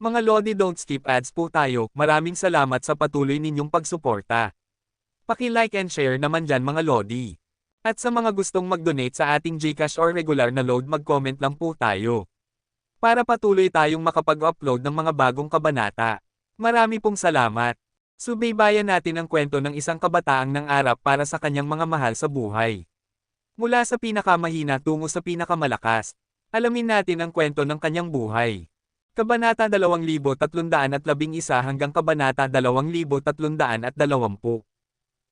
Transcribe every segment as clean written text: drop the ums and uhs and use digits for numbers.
Mga Lodi, don't skip ads po tayo. Maraming salamat sa patuloy ninyong pagsuporta. Paki-like and share naman dyan mga Lodi. At sa mga gustong mag-donate sa ating GCash or regular na load, mag-comment lang po tayo. Para patuloy tayong makapag-upload ng mga bagong kabanata. Marami pong salamat. Subaybayan natin ang kwento ng isang kabataang nangarap para sa kanyang mga mahal sa buhay. Mula sa pinakamahina tungo sa pinakamalakas. Alamin natin ang kwento ng kanyang buhay. Kabanata 2311 hanggang Kabanata 2320.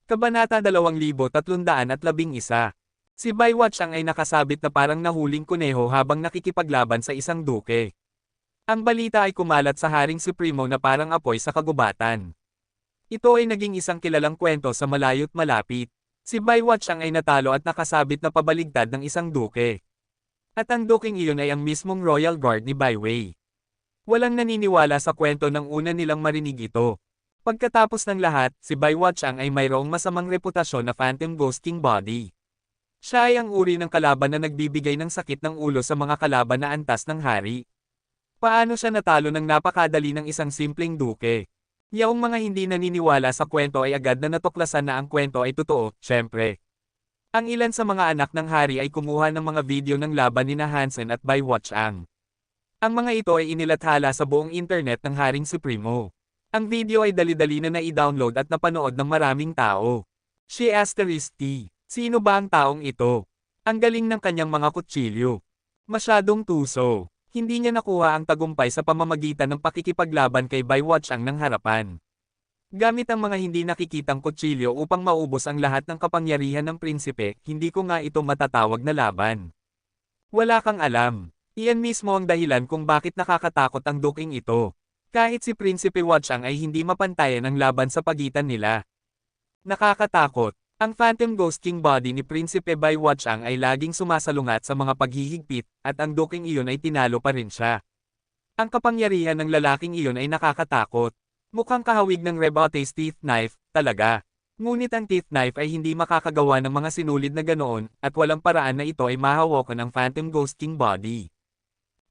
Kabanata 2311. Si Baywatch ay nakasabit na parang nahuling kuneho habang nakikipaglaban sa isang duke. Ang balita ay kumalat sa Haring Supremo na parang apoy sa kagubatan. Ito ay naging isang kilalang kwento sa malayo't malapit. Si Baywatch ay natalo at nakasabit na pabaligtad ng isang duke. At ang dukeng iyon ay ang mismong Royal Guard ni Baiwei. Walang naniniwala sa kwento nang una nilang marinig ito. Pagkatapos ng lahat, si Baywatch ay mayroong masamang reputasyon na Phantom Ghost King Body. Siya ay ang uri ng kalaban na nagbibigay ng sakit ng ulo sa mga kalaban na antas ng hari. Paano siya natalo ng napakadali ng isang simpleng duke? Yaong mga hindi naniniwala sa kwento ay agad na natuklasan na ang kwento ay totoo, syempre. Ang ilan sa mga anak ng hari ay kumuha ng mga video ng laban ni Hansen at Baywatch Ang mga ito ay inilathala sa buong internet ng Haring Supremo. Ang video ay dali-dali na nai-download at napanood ng maraming tao. She asterisk T. Sino ba ang taong ito? Ang galing ng kanyang mga kutsilyo. Masyadong tuso. Hindi niya nakuha ang tagumpay sa pamamagitan ng pakikipaglaban kay Baywatch ng harapan. Gamit ang mga hindi nakikitang kutsilyo upang maubos ang lahat ng kapangyarihan ng prinsipe, hindi ko nga ito matatawag na laban. Wala kang alam. Iyan mismo ang dahilan kung bakit nakakatakot ang duking ito. Kahit si Prinsipe Watch ay hindi mapantayan ang laban sa pagitan nila. Nakakatakot. Ang Phantom Ghost King Body ni Prinsipe Baywatch ay laging sumasalungat sa mga paghihigpit, at ang duking iyon ay tinalo pa rin siya. Ang kapangyarihan ng lalaking iyon ay nakakatakot. Mukhang kahawig ng Rebote's teeth knife, talaga. Ngunit ang teeth knife ay hindi makakagawa ng mga sinulid na ganoon, at walang paraan na ito ay mahawakan ng Phantom Ghost King Body.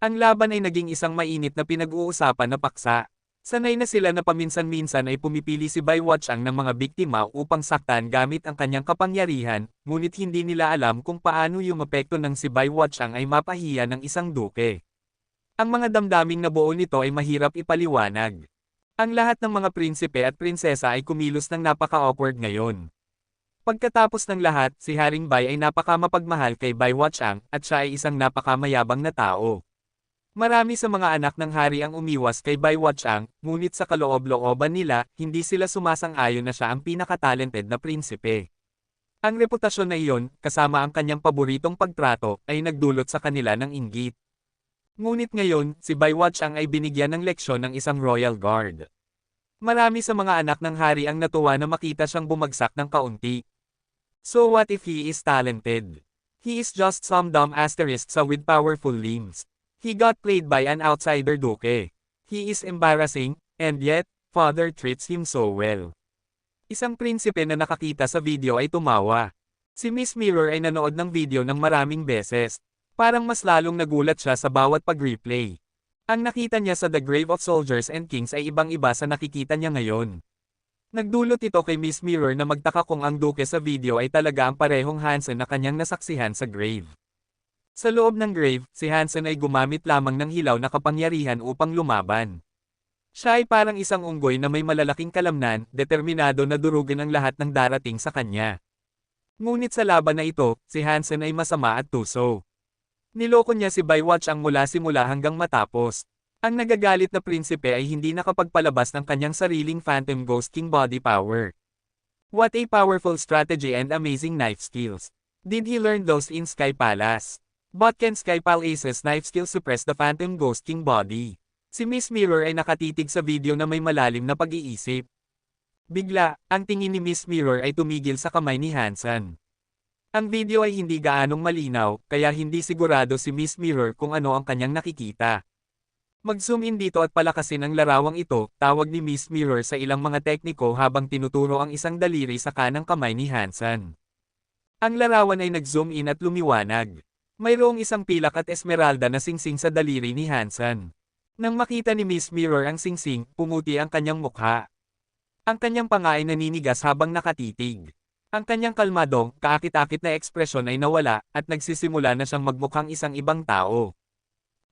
Ang laban ay naging isang mainit na pinag-uusapan na paksa. Sanay na sila na paminsan-minsan ay pumipili si Baywatch ng mga biktima upang saktan gamit ang kanyang kapangyarihan, ngunit hindi nila alam kung paano yung epekto ng si Baywatch ay mapahiya ng isang duke. Ang mga damdaming nabuo nito ay mahirap ipaliwanag. Ang lahat ng mga prinsipe at prinsesa ay kumilos ng napaka-awkward ngayon. Pagkatapos ng lahat, si Haring Bai ay napakamapagmahal kay Baywatch at siya ay isang napakamayabang na tao. Marami sa mga anak ng hari ang umiwas kay Baywatch ngunit sa kaloob-looban nila, hindi sila sumasang-ayon na siya ang pinaka-talented na prinsipe. Ang reputasyon na iyon, kasama ang kanyang paboritong pagtrato, ay nagdulot sa kanila ng inggit. Ngunit ngayon, si Baywatch ay binigyan ng leksyon ng isang Royal Guard. Marami sa mga anak ng hari ang natuwa na makita siyang bumagsak ng kaunti. So what if he is talented? He is just some dumb asterisk with powerful limbs. He got played by an outsider duke. He is embarrassing, and yet, father treats him so well. Isang prinsipe na nakakita sa video ay tumawa. Si Miss Mirror ay nanood ng video ng maraming beses. Parang mas lalong nagulat siya sa bawat pag-replay. Ang nakita niya sa The Grave of Soldiers and Kings ay ibang-iba sa nakikita niya ngayon. Nagdulot ito kay Miss Mirror na magtaka kung ang duke sa video ay talaga ang parehong Hansen na kanyang nasaksihan sa grave. Sa loob ng grave, si Hansen ay gumamit lamang ng hilaw na kapangyarihan upang lumaban. Siya ay parang isang unggoy na may malalaking kalamnan, determinado na durugin ang lahat ng darating sa kanya. Ngunit sa laban na ito, si Hansen ay masama at tuso. Niloko niya si Baywatch mula simula hanggang matapos. Ang nagagalit na prinsipe ay hindi nakapagpalabas ng kanyang sariling Phantom Ghost King Body power. What a powerful strategy and amazing knife skills. Did he learn those in Sky Palace? But can Sky Palace's knife skill suppress the Phantom Ghost King Body? Si Miss Mirror ay nakatitig sa video na may malalim na pag-iisip. Bigla, ang tingin ni Miss Mirror ay tumigil sa kamay ni Hansen. Ang video ay hindi gaanong malinaw, kaya hindi sigurado si Miss Mirror kung ano ang kanyang nakikita. Mag-zoom in dito at palakasin ang larawang ito, tawag ni Miss Mirror sa ilang mga tekniko habang tinuturo ang isang daliri sa kanang kamay ni Hansen. Ang larawan ay nag-zoom in at lumiwanag. Mayroong isang pilak at esmeralda na singsing sa daliri ni Hansen. Nang makita ni Miss Mirror ang singsing, pumuti ang kanyang mukha. Ang kanyang panga ay naninigas habang nakatitig. Ang kanyang kalmadong, kaakit-akit na ekspresyon ay nawala, at nagsisimula na siyang magmukhang isang ibang tao.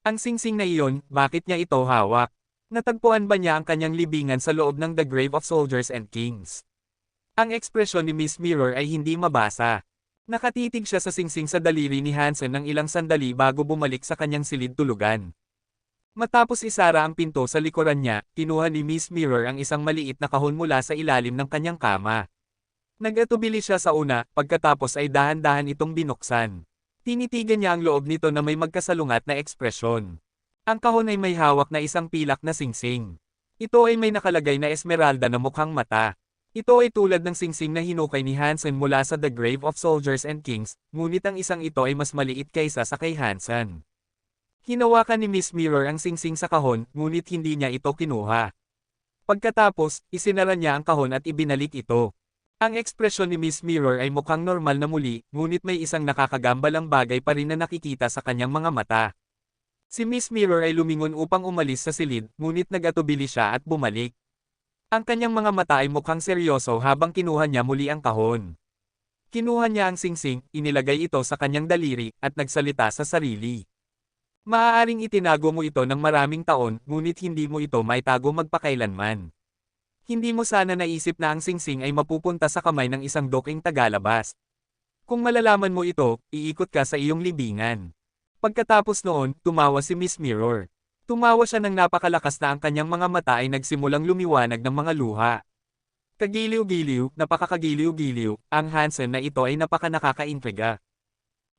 Ang singsing na iyon, bakit niya ito hawak? Natagpuan ba niya ang kanyang libingan sa loob ng The Grave of Soldiers and Kings? Ang ekspresyon ni Miss Mirror ay hindi mabasa. Nakatitig siya sa singsing sa daliri ni Hansen ng ilang sandali bago bumalik sa kanyang silid tulugan. Matapos isara ang pinto sa likuran niya, kinuha ni Miss Mirror ang isang maliit na kahon mula sa ilalim ng kanyang kama. Nag-atubili siya sa una, pagkatapos ay dahan-dahan itong binuksan. Tinitigan niya ang loob nito na may magkasalungat na ekspresyon. Ang kahon ay may hawak na isang pilak na singsing. Ito ay may nakalagay na esmeralda na mukhang mata. Ito ay tulad ng singsing na hinukay ni Hansen mula sa The Grave of Soldiers and Kings, ngunit ang isang ito ay mas maliit kaysa sa kay Hansen. Hinawakan ni Miss Mirror ang singsing sa kahon, ngunit hindi niya ito kinuha. Pagkatapos, isinara niya ang kahon at ibinalik ito. Ang ekspresyon ni Miss Mirror ay mukhang normal na muli, ngunit may isang nakakagambalang bagay pa rin na nakikita sa kanyang mga mata. Si Miss Mirror ay lumingon upang umalis sa silid, ngunit nag-atubili siya at bumalik. Ang kanyang mga mata ay mukhang seryoso habang kinuha niya muli ang kahon. Kinuha niya ang singsing, inilagay ito sa kanyang daliri, at nagsalita sa sarili. Maaaring itinago mo ito ng maraming taon, ngunit hindi mo ito maitago magpakailanman. Hindi mo sana naisip na ang singsing ay mapupunta sa kamay ng isang doking tagalabas. Kung malalaman mo ito, iikot ka sa iyong libingan. Pagkatapos noon, tumawa si Miss Mirror. Tumawa siya ng napakalakas na ang kanyang mga mata ay nagsimulang lumiwanag ng mga luha. Kagiliw-giliw, napakakagiliw-giliw, ang Hansen na ito ay napakanakakaintriga.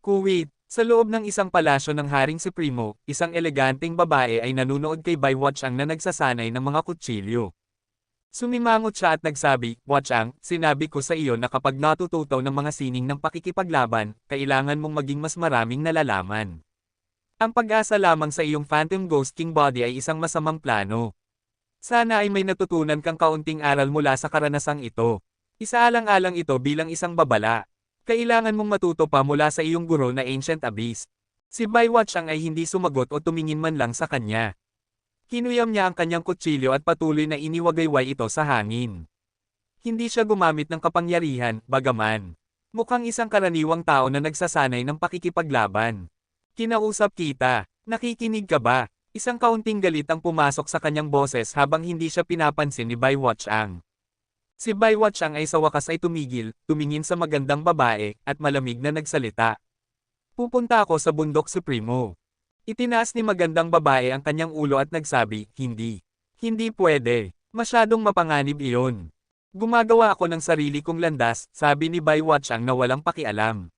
Kuwait, sa loob ng isang palasyo ng Haring Supremo, isang eleganteng babae ay nanunood kay Bai Watchang na nagsasanay ng mga kutsilyo. Sumimangot siya at nagsabi, "Watchang, sinabi ko sa iyo na kapag natututo ng mga sining ng pakikipaglaban, kailangan mong maging mas maraming nalalaman. Ang pag-asa lamang sa iyong Phantom Ghost King body ay isang masamang plano. Sana ay may natutunan kang kaunting aral mula sa karanasang ito. Isaalang-alang ito bilang isang babala. Kailangan mong matuto pa mula sa iyong guro na Ancient Abyss." Si Bai Watchang ay hindi sumagot o tumingin man lang sa kanya. Kinuyam niya ang kanyang kutsilyo at patuloy na iniwagayway ito sa hangin. Hindi siya gumamit ng kapangyarihan, bagaman. Mukhang isang karaniwang tao na nagsasanay ng pakikipaglaban. "Kinausap kita. Nakikinig ka ba?" Isang kaunting galit ang pumasok sa kanyang boses habang hindi siya pinapansin ni Bai Watchang. Si Bai Watchang ay sa wakas ay tumigil, tumingin sa magandang babae, at malamig na nagsalita. "Pupunta ako sa Bundok Supremo." Itinaas ni magandang babae ang kanyang ulo at nagsabi, "Hindi. Hindi pwede. Masyadong mapanganib iyon. Gumagawa ako ng sarili kong landas," sabi ni Bai Watchang na walang pakialam.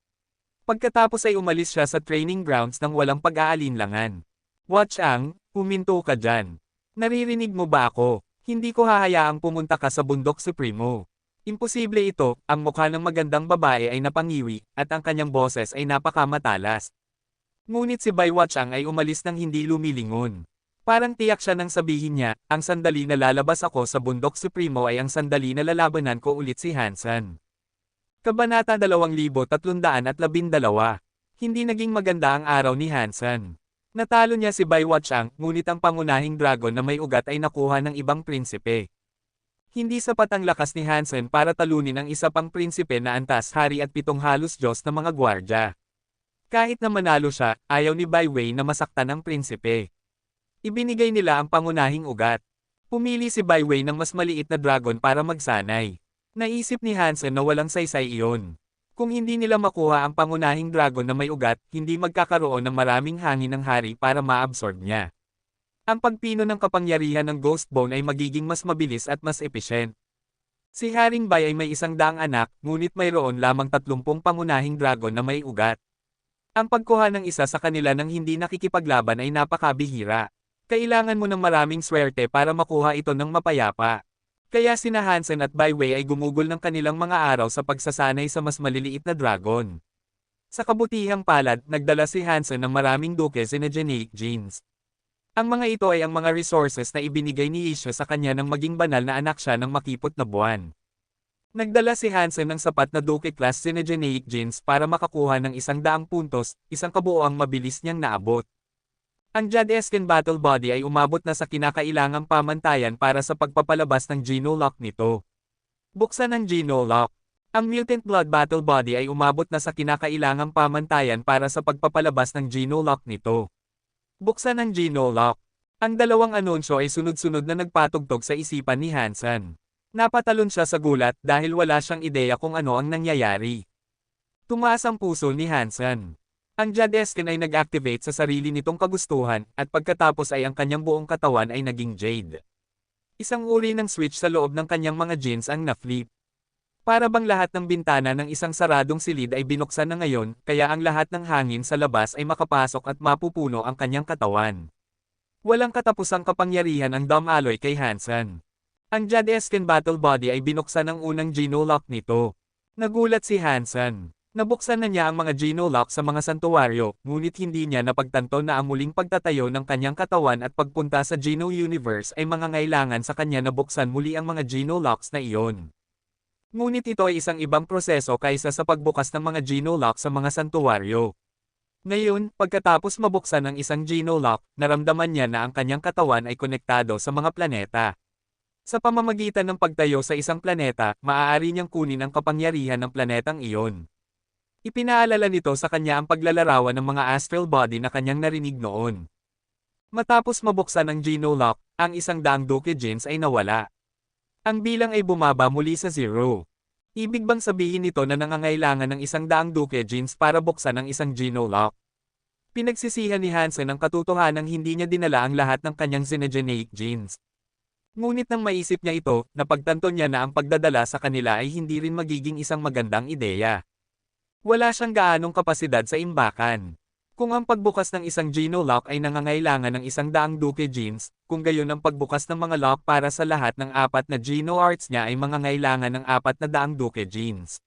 Pagkatapos ay umalis siya sa training grounds ng walang pag-aalinlangan. "Watchang, huminto ka dyan. Naririnig mo ba ako? Hindi ko hahayaang pumunta ka sa Bundok Supremo." Imposible ito, ang mukha ng magandang babae ay napangiwi, at ang kanyang boses ay napakamatalas. Ngunit si Bai Watchang ay umalis nang hindi lumilingon. Parang tiyak siya nang sabihin niya, "Ang sandali na lalabas ako sa Bundok Supremo ay ang sandali na lalabanan ko ulit si Hansen." Kabanata 2312. Hindi naging maganda ang araw ni Hansen. Natalo niya si Bai Watchang, ngunit ang pangunahing dragon na may ugat ay nakuha ng ibang prinsipe. Hindi sapat ang lakas ni Hansen para talunin ang isa pang prinsipe na antas hari at 7 halos Diyos na mga gwardya. Kahit na manalo siya, ayaw ni Bai Wei na masaktan ang prinsipe. Ibinigay nila ang pangunahing ugat. Pumili si Bai Wei ng mas maliit na dragon para magsanay. Naisip ni Hansen na walang saysay iyon. Kung hindi nila makuha ang pangunahing dragon na may ugat, hindi magkakaroon ng maraming hangin ng hari para ma-absorb niya. Ang pagpino ng kapangyarihan ng Ghost Bone ay magiging mas mabilis at mas efficient. Si Haring Bai ay may 100 anak, ngunit mayroon lamang 30 pangunahing dragon na may ugat. Ang pagkuha ng isa sa kanila ng hindi nakikipaglaban ay napakabihira. Kailangan mo ng maraming swerte para makuha ito ng mapayapa. Kaya sina Hansen at Bai Wei ay gumugol ng kanilang mga araw sa pagsasanay sa mas maliliit na dragon. Sa kabutihang palad, nagdala si Hansen ng maraming duke na Geneic Genes. Ang mga ito ay ang mga resources na ibinigay ni Isha sa kanya nang maging banal na anak siya ng makipot na buwan. Nagdala si Hansen ng sapat na duke class na Geneic Genes para makakuha ng 100 puntos, isang kabuoang mabilis niyang naabot. Ang Jadeskin Battle Body ay umabot na sa kinakailangang pamantayan para sa pagpapalabas ng Genolock nito. Buksan ang Genolock. Ang Mutant Blood Battle Body ay umabot na sa kinakailangang pamantayan para sa pagpapalabas ng Genolock nito. Buksan ang Genolock. Ang dalawang anunsyo ay sunod-sunod na nagpatugtog sa isipan ni Hansen. Napatalon siya sa gulat dahil wala siyang ideya kung ano ang nangyayari. Tumaas ang puso ni Hansen. Ang Jadeskin ay nag-activate sa sarili nitong kagustuhan at pagkatapos ay ang kanyang buong katawan ay naging jade. Isang uri ng switch sa loob ng kanyang mga jeans ang na-flip. Para bang lahat ng bintana ng isang saradong silid ay binuksan na ngayon, kaya ang lahat ng hangin sa labas ay makapasok at mapupuno ang kanyang katawan. Walang katapusang kapangyarihan ang Dom Alloy kay Hansen. Ang Jadeskin Battle Body ay binuksan ang unang Genolock nito. Nagulat si Hansen. Nabuksan na niya ang mga Genolock sa mga santuwaryo, ngunit hindi niya napagtanto na ang muling pagtatayo ng kanyang katawan at pagpunta sa Geno Universe ay mangangailangan sa kanya na buksan muli ang mga Genolocks na iyon. Ngunit ito ay isang ibang proseso kaysa sa pagbukas ng mga Genolock sa mga santuwaryo. Ngayon, pagkatapos mabuksan ang isang Genolock, naramdaman niya na ang kanyang katawan ay konektado sa mga planeta. Sa pamamagitan ng pagtayo sa isang planeta, maaari niyang kunin ang kapangyarihan ng planetang iyon. Ipinaalala nito sa kanya ang paglalarawan ng mga astral body na kanyang narinig noon. Matapos mabuksan ang Genolock, ang 100 Duke Genes ay nawala. Ang bilang ay bumaba muli sa 0. Ibig bang sabihin nito na nangangailangan ng 100 Duke Genes para buksan ang isang Genolock? Pinagsisihan ni Hansen ang katotohanang hindi niya dinala ang lahat ng kanyang Xenogeneic genes. Ngunit nang maisip niya ito, napagtanto niya na ang pagdadala sa kanila ay hindi rin magiging isang magandang ideya. Wala siyang gaanong kapasidad sa imbakan. Kung ang pagbukas ng isang Genolock ay nangangailangan ng 100 Duke Genes, kung gayon ang pagbukas ng mga lock para sa lahat ng 4 na Geno Arts niya ay mangangailangan ng 400 Duke Genes.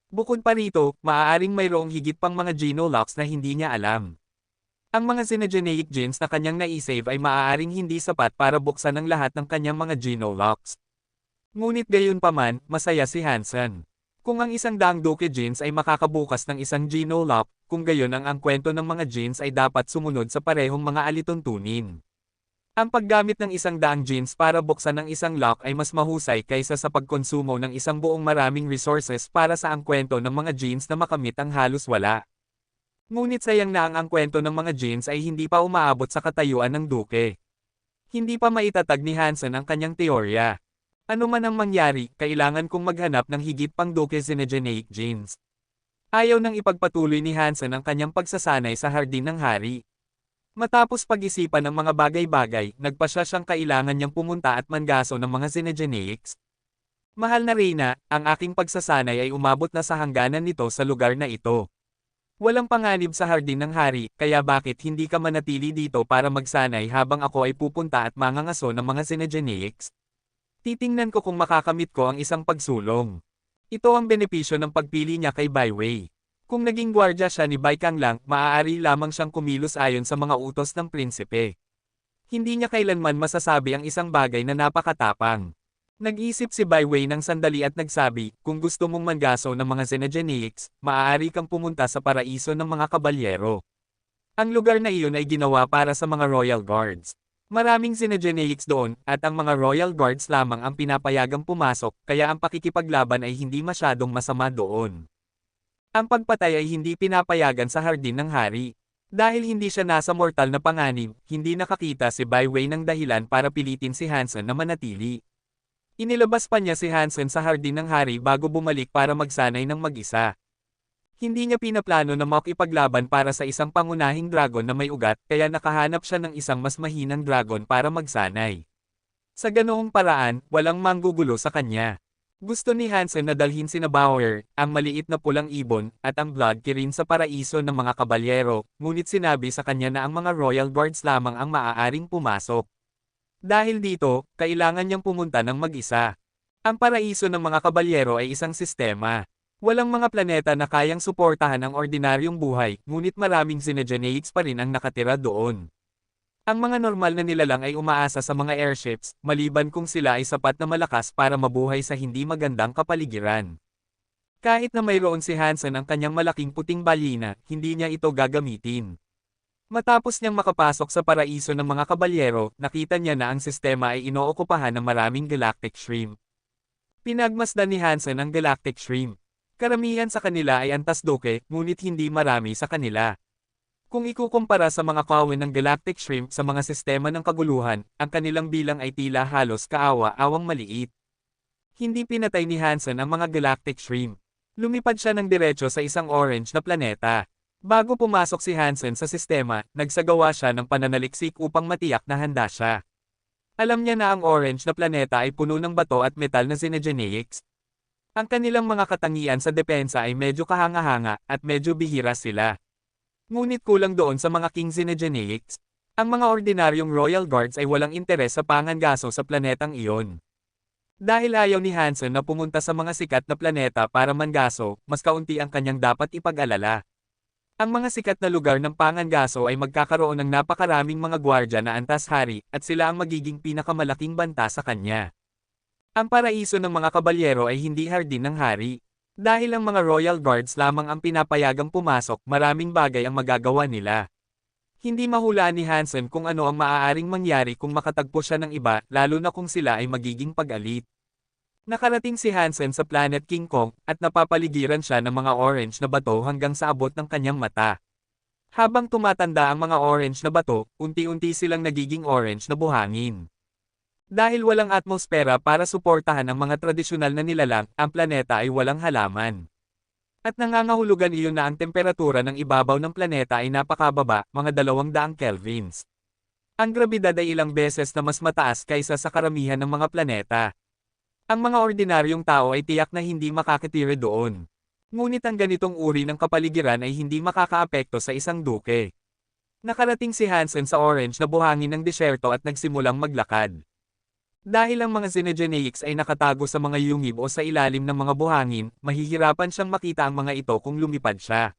Bukod pa rito, maaaring mayroong higit pang mga Genolocks na hindi niya alam. Ang mga Xenogeneic genes na kanyang naisave ay maaaring hindi sapat para buksan ang lahat ng kanyang mga Genolocks. Ngunit gayunpaman, masaya si Hansen. Kung ang 100 Duke genes ay makakabukas ng isang Genolock, kung gayon ang kwento ng mga genes ay dapat sumunod sa parehong mga alituntunin. Ang paggamit ng 100 genes para buksan ng isang lock ay mas mahusay kaysa sa pagkonsumo ng isang buong maraming resources para sa ang kwento ng mga genes na makamit ang halos wala. Ngunit sayang na ang kwento ng mga genes ay hindi pa umaabot sa katayuan ng Duke. Hindi pa maitatag ni Hansen ang kanyang teorya. Ano man ang mangyari, kailangan kong maghanap ng higit pang Duke Xenogeneic genes. Ayaw nang ipagpatuloy ni Hansen ang kanyang pagsasanay sa Hardin ng Hari. Matapos pag-isipan ng mga bagay-bagay, nagpasya siyang kailangan niyang pumunta at manggaso ng mga Xenogeneics. Mahal na Reyna, ang aking pagsasanay ay umabot na sa hangganan nito sa lugar na ito. Walang panganib sa Hardin ng Hari, kaya bakit hindi ka manatili dito para magsanay habang ako ay pupunta at mangangaso ng mga Xenogeneics? Titingnan ko kung makakamit ko ang isang pagsulong. Ito ang benepisyo ng pagpili niya kay Baiwei. Kung naging gwardya siya ni Bai Kang lang, maaari lamang siyang kumilos ayon sa mga utos ng prinsipe. Hindi niya kailanman masasabi ang isang bagay na napakatapang. Nag-isip si Baiwei ng sandali at nagsabi, kung gusto mong manggaso ng mga Xenogeneics, maaari kang pumunta sa paraiso ng mga kabalyero. Ang lugar na iyon ay ginawa para sa mga Royal Guards. Maraming Xenogeneics doon, at ang mga Royal Guards lamang ang pinapayagang pumasok, kaya ang pakikipaglaban ay hindi masyadong masama doon. Ang pagpatay ay hindi pinapayagan sa Hardin ng Hari. Dahil hindi siya nasa mortal na panganib, hindi nakakita si Baiwei ng dahilan para pilitin si Hansen na manatili. Inilabas pa niya si Hansen sa Hardin ng Hari bago bumalik para magsanay ng mag-isa. Hindi niya pinaplano na makipaglaban para sa isang pangunahing dragon na may ugat, kaya nakahanap siya ng isang mas mahinang dragon para magsanay. Sa ganoong paraan, walang manggugulo sa kanya. Gusto ni Hansen na dalhin sina Bauer, ang maliit na pulang ibon, at ang Blood Kirin sa paraiso ng mga kabalyero, ngunit sinabi sa kanya na ang mga Royal Guards lamang ang maaaring pumasok. Dahil dito, kailangan niyang pumunta ng mag-isa. Ang paraiso ng mga kabalyero ay isang sistema. Walang mga planeta na kayang suportahan ang ordinaryong buhay, ngunit maraming Xenogeneics pa rin ang nakatira doon. Ang mga normal na nilalang ay umaasa sa mga airships, maliban kung sila ay sapat na malakas para mabuhay sa hindi magandang kapaligiran. Kahit na mayroon si Hansen ang kanyang malaking puting balina, hindi niya ito gagamitin. Matapos niyang makapasok sa paraiso ng mga kabalyero, nakita niya na ang sistema ay inookupahan ng maraming galactic shrimp. Pinagmasdan ni Hansen ang galactic shrimp. Karamihan sa kanila ay antas-duke, ngunit hindi marami sa kanila. Kung ikukumpara sa mga kawin ng galactic shrimp sa mga sistema ng kaguluhan, ang kanilang bilang ay tila halos kaawa-awang maliit. Hindi pinatay ni Hansen ang mga galactic shrimp. Lumipad siya ng diretso sa isang orange na planeta. Bago pumasok si Hansen sa sistema, nagsagawa siya ng pananaliksik upang matiyak na handa siya. Alam niya na ang orange na planeta ay puno ng bato at metal na xenogeneics. Ang kanilang mga katangian sa depensa ay medyo kahanga-hanga at medyo bihira sila. Ngunit kulang doon sa mga king xenogeneics. Ang mga ordinaryong royal guards ay walang interes sa pangangaso sa planetang iyon. Dahil ayaw ni Hansen na pumunta sa mga sikat na planeta para mangaso, mas kaunti ang kanyang dapat ipag-alala. Ang mga sikat na lugar ng pangangaso ay magkakaroon ng napakaraming mga gwardya na antas-hari, at sila ang magiging pinakamalaking banta sa kanya. Ang paraiso ng mga kabalyero ay hindi hardin ng hari. Dahil ang mga royal guards lamang ang pinapayagang pumasok, maraming bagay ang magagawa nila. Hindi mahulaan ni Hansen kung ano ang maaaring mangyari kung makatagpo siya ng iba, lalo na kung sila ay magiging pag-alit. Nakarating si Hansen sa planet King Kong, at napapaligiran siya ng mga orange na bato hanggang sa abot ng kanyang mata. Habang tumatanda ang mga orange na bato, unti-unti silang nagiging orange na buhangin. Dahil walang atmosfera para suportahan ang mga tradisyonal na nilalang, ang planeta ay walang halaman. At nangangahulugan iyon na ang temperatura ng ibabaw ng planeta ay napakababa, mga 200 kelvins. Ang grabidad ay ilang beses na mas mataas kaysa sa karamihan ng mga planeta. Ang mga ordinaryong tao ay tiyak na hindi makakatira doon. Ngunit ang ganitong uri ng kapaligiran ay hindi makakaapekto sa isang duke. Nakarating si Hansen sa orange na buhangin ng disyerto at nagsimulang maglakad. Dahil ang mga xenogeneics ay nakatago sa mga yungib o sa ilalim ng mga buhangin, mahihirapan siyang makita ang mga ito kung lumipad siya.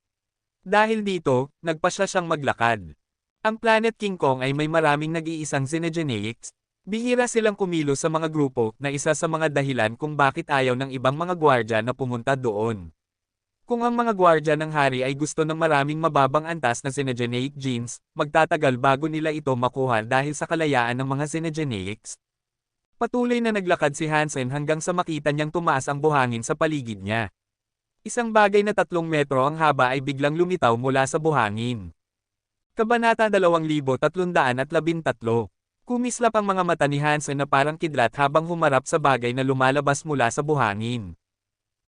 Dahil dito, nagpasya siyang maglakad. Ang Planet King Kong ay may maraming nag-iisang xenogeneics. Bihira silang kumilos sa mga grupo, na isa sa mga dahilan kung bakit ayaw ng ibang mga gwardya na pumunta doon. Kung ang mga gwardya ng hari ay gusto ng maraming mababang antas na xenogeneic genes, magtatagal bago nila ito makuha dahil sa kalayaan ng mga xenogeneics. Patuloy na naglakad si Hansen hanggang sa makita niyang tumaas ang buhangin sa paligid niya. Isang bagay na 3 metro ang haba ay biglang lumitaw mula sa buhangin. Kabanata 2313. Kumislap ang mga mata ni Hansen na parang kidlat habang humarap sa bagay na lumalabas mula sa buhangin.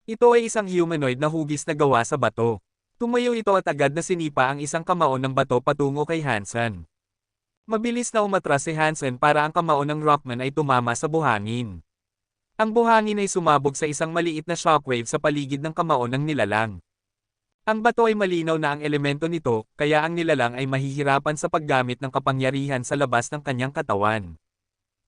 Ito ay isang humanoid na hugis na gawa sa bato. Tumayo ito at agad na sinipa ang isang kamao ng bato patungo kay Hansen. Mabilis na umatras si Hansen para ang kamao ng Rockman ay tumama sa buhangin. Ang buhangin ay sumabog sa isang maliit na shockwave sa paligid ng kamao ng nilalang. Ang bato ay malinaw na ang elemento nito, kaya ang nilalang ay mahihirapan sa paggamit ng kapangyarihan sa labas ng kanyang katawan.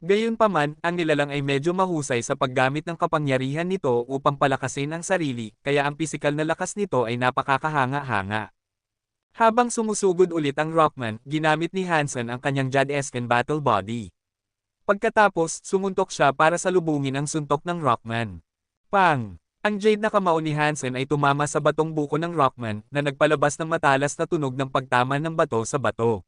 Gayunpaman, ang nilalang ay medyo mahusay sa paggamit ng kapangyarihan nito upang palakasin ang sarili, kaya ang pisikal na lakas nito ay napakakahanga-hanga. Habang sumusugod ulit ang Rockman, ginamit ni Hansen ang kanyang Jadesken Battle Body. Pagkatapos, sumuntok siya para salubungin ang suntok ng Rockman. Pang! Ang jade na kamao ni Hansen ay tumama sa batong buko ng Rockman, na nagpalabas ng matalas na tunog ng pagtama ng bato sa bato.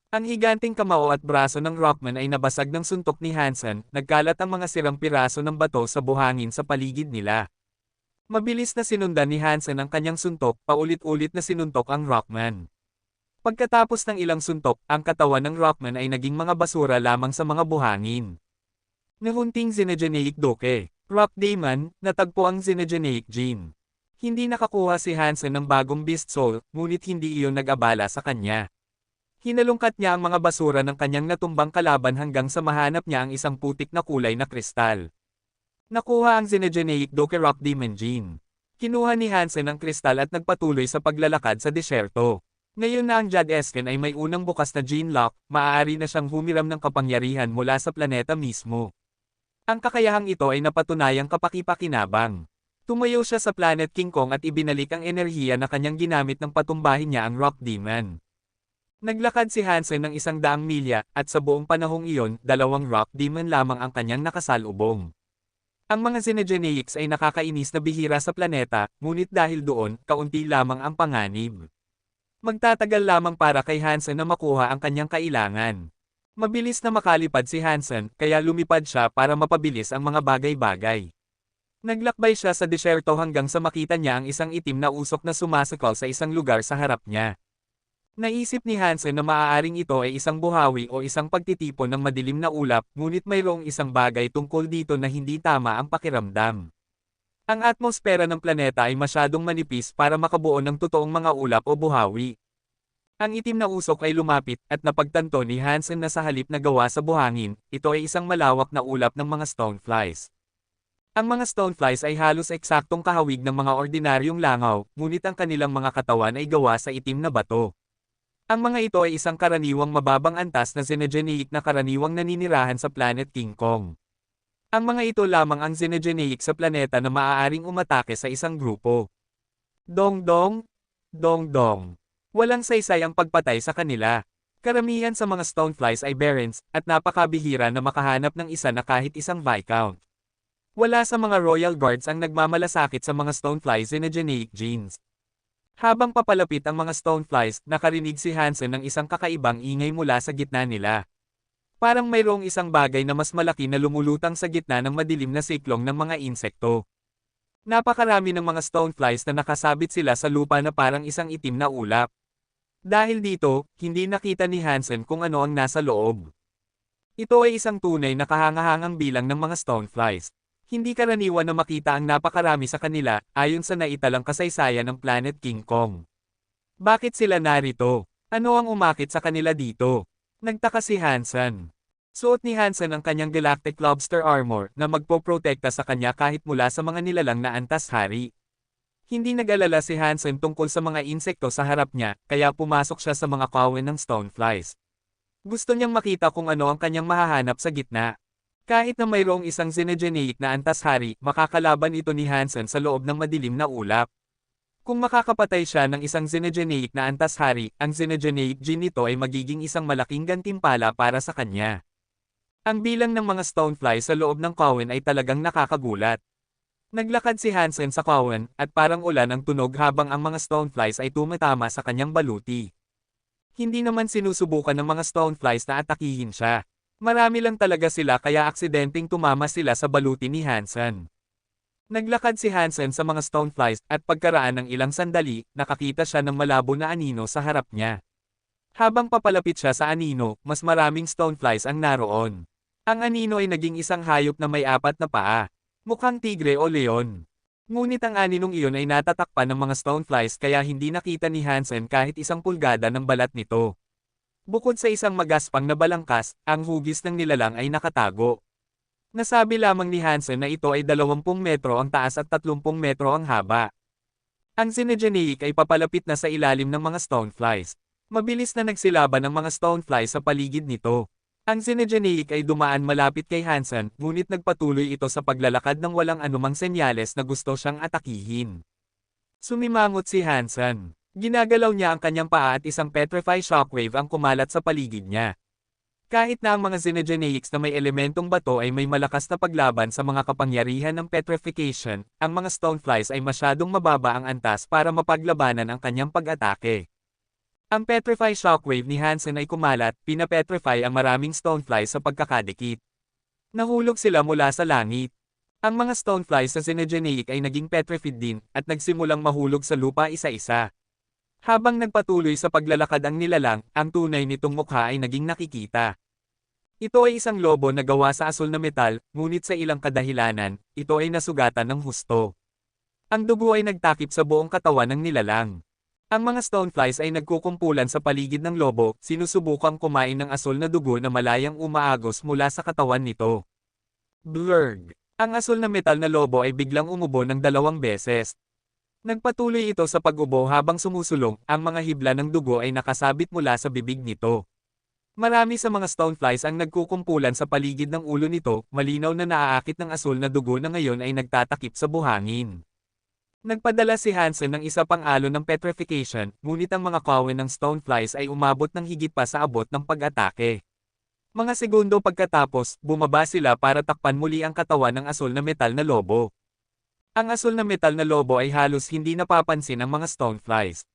Ang higanting kamao at braso ng Rockman ay nabasag ng suntok ni Hansen, nagkalat ang mga sirang piraso ng bato sa buhangin sa paligid nila. Mabilis na sinundan ni Hansen ang kanyang suntok, paulit-ulit na sinuntok ang Rockman. Pagkatapos ng ilang suntok, ang katawan ng Rockman ay naging mga basura lamang sa mga buhangin. Nahunting xenogeneic duke. Rock Daemon, natagpo ang xenogeneic gene. Hindi nakakuha si Hansen ng bagong beast soul, ngunit hindi iyon nag-abala sa kanya. Hinalungkat niya ang mga basura ng kanyang natumbang kalaban hanggang sa mahanap niya ang isang putik na kulay na kristal. Nakuha ang xenogeneic duke Rock Daemon gene. Kinuha ni Hansen ang kristal at nagpatuloy sa paglalakad sa disyerto. Ngayon na ang Jadesken ay may unang bukas na gene lock, maaari na siyang humiram ng kapangyarihan mula sa planeta mismo. Ang kakayahang ito ay napatunayang kapaki-pakinabang. Tumayo siya sa Planet King Kong at ibinalik ang enerhiya na kanyang ginamit nang patumbahin niya ang Rock Demon. Naglakad si Hansen ng 100 milya, at sa buong panahong iyon, 2 Rock Demon lamang ang kanyang nakasalubong. Ang mga xenogeneics ay nakakainis na bihira sa planeta, ngunit dahil doon, kaunti lamang ang panganib. Magtatagal lamang para kay Hansen na makuha ang kanyang kailangan. Mabilis na makalipad si Hansen, kaya lumipad siya para mapabilis ang mga bagay-bagay. Naglakbay siya sa disyerto hanggang sa makita niya ang isang itim na usok na sumasakal sa isang lugar sa harap niya. Naisip ni Hansen na maaaring ito ay isang buhawi o isang pagtitipon ng madilim na ulap, ngunit mayroong isang bagay tungkol dito na hindi tama ang pakiramdam. Ang atmosfera ng planeta ay masyadong manipis para makabuo ng totoong mga ulap o buhawi. Ang itim na usok ay lumapit at napagtanto ni Hansen na sa halip na gawa sa buhangin, ito ay isang malawak na ulap ng mga stoneflies. Ang mga stoneflies ay halos eksaktong kahawig ng mga ordinaryong langaw, ngunit ang kanilang mga katawan ay gawa sa itim na bato. Ang mga ito ay isang karaniwang mababang antas na xenogeneic na karaniwang naninirahan sa planet King Kong. Ang mga ito lamang ang xenogeneic sa planeta na maaaring umatake sa isang grupo. Dong-dong, dong-dong. Walang saysay ang pagpatay sa kanila. Karamihan sa mga stoneflies ay barrens, at napakabihira na makahanap ng isa na kahit isang viscount. Wala sa mga royal guards ang nagmamalasakit sa mga stoneflies xenogeneic genes. Habang papalapit ang mga stoneflies, nakarinig si Hansen ng isang kakaibang ingay mula sa gitna nila. Parang mayroong isang bagay na mas malaki na lumulutang sa gitna ng madilim na siklong ng mga insekto. Napakarami ng mga stoneflies na nakasabit sila sa lupa na parang isang itim na ulap. Dahil dito, hindi nakita ni Hansen kung ano ang nasa loob. Ito ay isang tunay na kahangahangang bilang ng mga stoneflies. Hindi karaniwan na makita ang napakarami sa kanila, ayon sa naitalang kasaysayan ng Planet King Kong. Bakit sila narito? Ano ang umakit sa kanila dito? Nagtaka si Hansen. Suot ni Hansen ang kanyang Galactic Lobster Armor na magpoprotekta sa kanya kahit mula sa mga nilalang na antas hari. Hindi nag-alala si Hansen tungkol sa mga insekto sa harap niya, kaya pumasok siya sa mga kawan ng stoneflies. Gusto niyang makita kung ano ang kanyang mahahanap sa gitna. Kahit na mayroong isang xenogeneic na antas hari, makakalaban ito ni Hansen sa loob ng madilim na ulap. Kung makakapatay siya ng isang xenogeneic na antas hari, ang xenogeneic gene nito ay magiging isang malaking gantimpala para sa kanya. Ang bilang ng mga stoneflies sa loob ng kawan ay talagang nakakagulat. Naglakad si Hansen sa kawan, at parang ulan ang tunog habang ang mga stoneflies ay tumatama sa kanyang baluti. Hindi naman sinusubukan ng mga stoneflies na atakihin siya. Marami lang talaga sila kaya aksidenteng tumama sila sa baluti ni Hansen. Naglakad si Hansen sa mga stoneflies, at pagkaraan ng ilang sandali, nakakita siya ng malabo na anino sa harap niya. Habang papalapit siya sa anino, mas maraming stoneflies ang naroon. Ang anino ay naging isang hayop na may 4 na paa. Mukhang tigre o leon. Ngunit ang aninong iyon ay natatakpan ng mga stoneflies kaya hindi nakita ni Hansen kahit 1 pulgada ng balat nito. Bukod sa isang magaspang na balangkas, ang hugis ng nilalang ay nakatago. Nasabi lamang ni Hansen na ito ay 20 metro ang taas at 30 metro ang haba. Ang xenogeneic ay papalapit na sa ilalim ng mga stoneflies. Mabilis na nagsilaban ang mga stoneflies sa paligid nito. Ang xenogeneic ay dumaan malapit kay Hansen, ngunit nagpatuloy ito sa paglalakad ng walang anumang senyales na gusto siyang atakihin. Sumimangot si Hansen. Ginagalaw niya ang kanyang paa at isang petrify shockwave ang kumalat sa paligid niya. Kahit na ang mga xenogeneics na may elementong bato ay may malakas na paglaban sa mga kapangyarihan ng petrification, ang mga stoneflies ay masyadong mababa ang antas para mapaglabanan ang kanyang pag-atake. Ang petrify shockwave ni Hansen ay kumalat, pinapetrify ang maraming stoneflies sa pagkakadikit. Nahulog sila mula sa langit. Ang mga stoneflies sa xenogeneic ay naging petrified din, at nagsimulang mahulog sa lupa isa-isa. Habang nagpatuloy sa paglalakad ang nilalang, ang tunay nitong mukha ay naging nakikita. Ito ay isang lobo na gawa sa asul na metal, ngunit sa ilang kadahilanan, ito ay nasugatan ng husto. Ang dugo ay nagtakip sa buong katawan ng nilalang. Ang mga stoneflies ay nagkukumpulan sa paligid ng lobo, sinusubukang kumain ng asul na dugo na malayang umaagos mula sa katawan nito. Blurg! Ang asul na metal na lobo ay biglang umubo ng 2 beses. Nagpatuloy ito sa pag-ubo habang sumusulong, ang mga hibla ng dugo ay nakasabit mula sa bibig nito. Marami sa mga stoneflies ang nagkukumpulan sa paligid ng ulo nito, malinaw na naaakit ng asul na dugo na ngayon ay nagtatakip sa buhangin. Nagpadala si Hansen ng isa pang alon ng petrification, ngunit ang mga kawan ng stoneflies ay umabot ng higit pa sa abot ng pag-atake. Mga segundo pagkatapos, bumaba sila para takpan muli ang katawan ng asul na metal na lobo. Ang asul na metal na lobo ay halos hindi napapansin ng mga stoneflies.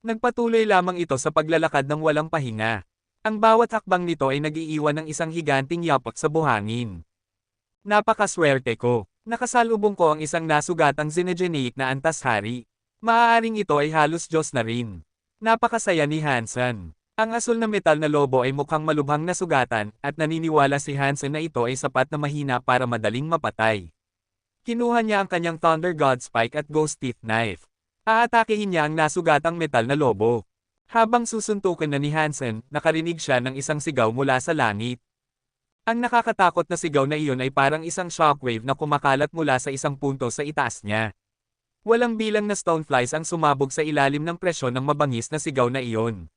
Nagpatuloy lamang ito sa paglalakad ng walang pahinga. Ang bawat hakbang nito ay nag-iiwan ng isang higanting yapot sa buhangin. Napakaswerte ko. Nakasalubong ko ang isang nasugatang Zinegenic na antas hari. Maaaring ito ay halos Diyos na rin. Napakasaya ni Hansen. Ang asul na metal na lobo ay mukhang malubhang na sugatan, at naniniwala si Hansen na ito ay sapat na mahina para madaling mapatay. Kinuha niya ang kanyang Thunder God Spike at Ghost Teeth Knife. Aatakehin niya ang nasugatang metal na lobo. Habang susuntukan na ni Hansen, nakarinig siya ng isang sigaw mula sa langit. Ang nakakatakot na sigaw na iyon ay parang isang shockwave na kumakalat mula sa isang punto sa itaas niya. Walang bilang na stoneflies ang sumabog sa ilalim ng presyon ng mabangis na sigaw na iyon.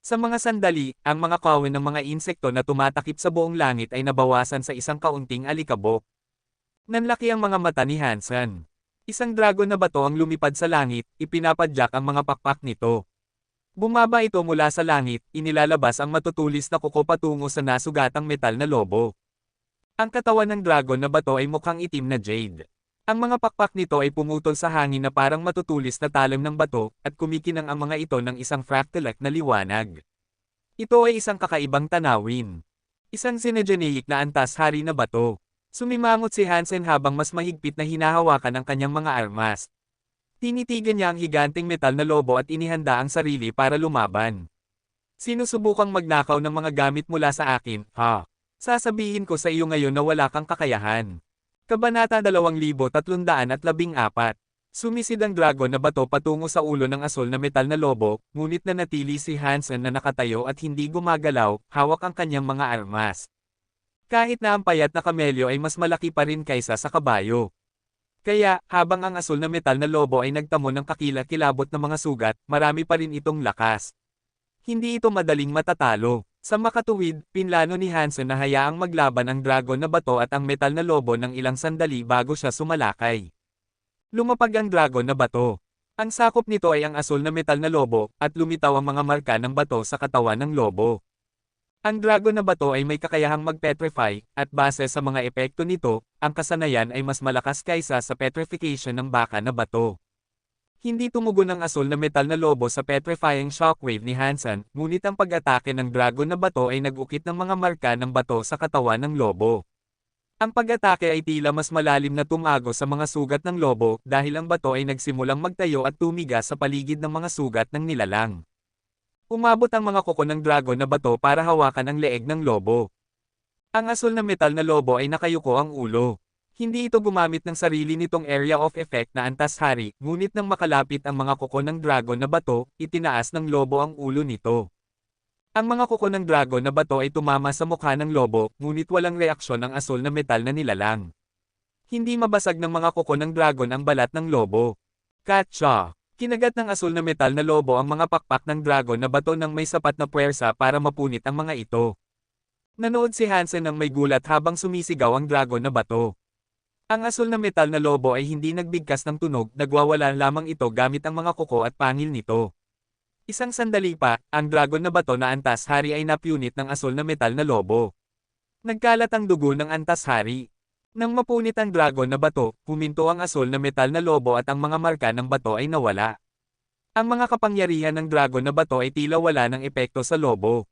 Sa mga sandali, ang mga kawin ng mga insekto na tumatakip sa buong langit ay nabawasan sa isang kaunting alikabok. Nanlaki ang mga mata ni Hansen. Isang dragon na bato ang lumipad sa langit, ipinapadyak ang mga pakpak nito. Bumaba ito mula sa langit, inilalabas ang matutulis na kuko patungo sa nasugatang metal na lobo. Ang katawan ng dragon na bato ay mukhang itim na jade. Ang mga pakpak nito ay pumutol sa hangin na parang matutulis na talim ng bato, at kumikinang ang mga ito ng isang fractal-like na liwanag. Ito ay isang kakaibang tanawin. Isang Zinegenic na antas hari na bato. Sumimangot si Hansen habang mas mahigpit na hinahawakan ang kanyang mga armas. Tinitigan niya ang higanting metal na lobo at inihanda ang sarili para lumaban. Sinusubukang magnakaw ng mga gamit mula sa akin, ha? Sasabihin ko sa iyo ngayon na wala kang kakayahan. Kabanata 2314. Sumisid ang dragon na bato patungo sa ulo ng asul na metal na lobo, ngunit nanatili si Hansen na nakatayo at hindi gumagalaw, hawak ang kanyang mga armas. Kahit na ang payat na kamelyo ay mas malaki pa rin kaysa sa kabayo. Kaya, habang ang asul na metal na lobo ay nagtamo ng kakilakilabot na mga sugat, marami pa rin itong lakas. Hindi ito madaling matatalo. Sa makatuwid, pinlano ni Hansen na hayaang maglaban ang dragon na bato at ang metal na lobo ng ilang sandali bago siya sumalakay. Lumapag ang dragon na bato. Ang sakop nito ay ang asul na metal na lobo, at lumitaw ang mga marka ng bato sa katawan ng lobo. Ang dragon na bato ay may kakayahang mag-petrify, at base sa mga epekto nito, ang kasanayan ay mas malakas kaysa sa petrification ng baka na bato. Hindi tumugon ang asul na metal na lobo sa petrifying shockwave ni Hansen, ngunit ang pag-atake ng dragon na bato ay nag-ukit ng mga marka ng bato sa katawan ng lobo. Ang pag-atake ay tila mas malalim na tumago sa mga sugat ng lobo dahil ang bato ay nagsimulang magtayo at tumigas sa paligid ng mga sugat ng nilalang. Umabot ang mga kuko ng dragon na bato para hawakan ang leeg ng lobo. Ang asul na metal na lobo ay nakayuko ang ulo. Hindi ito gumamit ng sarili nitong area of effect na antas hari, ngunit nang makalapit ang mga kuko ng dragon na bato, itinaas ng lobo ang ulo nito. Ang mga kuko ng dragon na bato ay tumama sa mukha ng lobo, ngunit walang reaksyon ang asul na metal na nilalang. Hindi mabasag ng mga kuko ng dragon ang balat ng lobo. Katsa! Kinagat ng asul na metal na lobo ang mga pakpak ng dragon na bato nang may sapat na puwersa para mapunit ang mga ito. Nanood si Hansen ng may gulat habang sumisigaw ang dragon na bato. Ang asul na metal na lobo ay hindi nagbigkas ng tunog, nagwawala lamang ito gamit ang mga kuko at pangil nito. Isang sandali pa, ang dragon na bato na antas hari ay napunit ng asul na metal na lobo. Nagkalat ang dugo ng antas hari. Nang mapunit ang dragon na bato, huminto ang asul na metal na lobo at ang mga marka ng bato ay nawala. Ang mga kapangyarihan ng dragon na bato ay tila wala ng epekto sa lobo.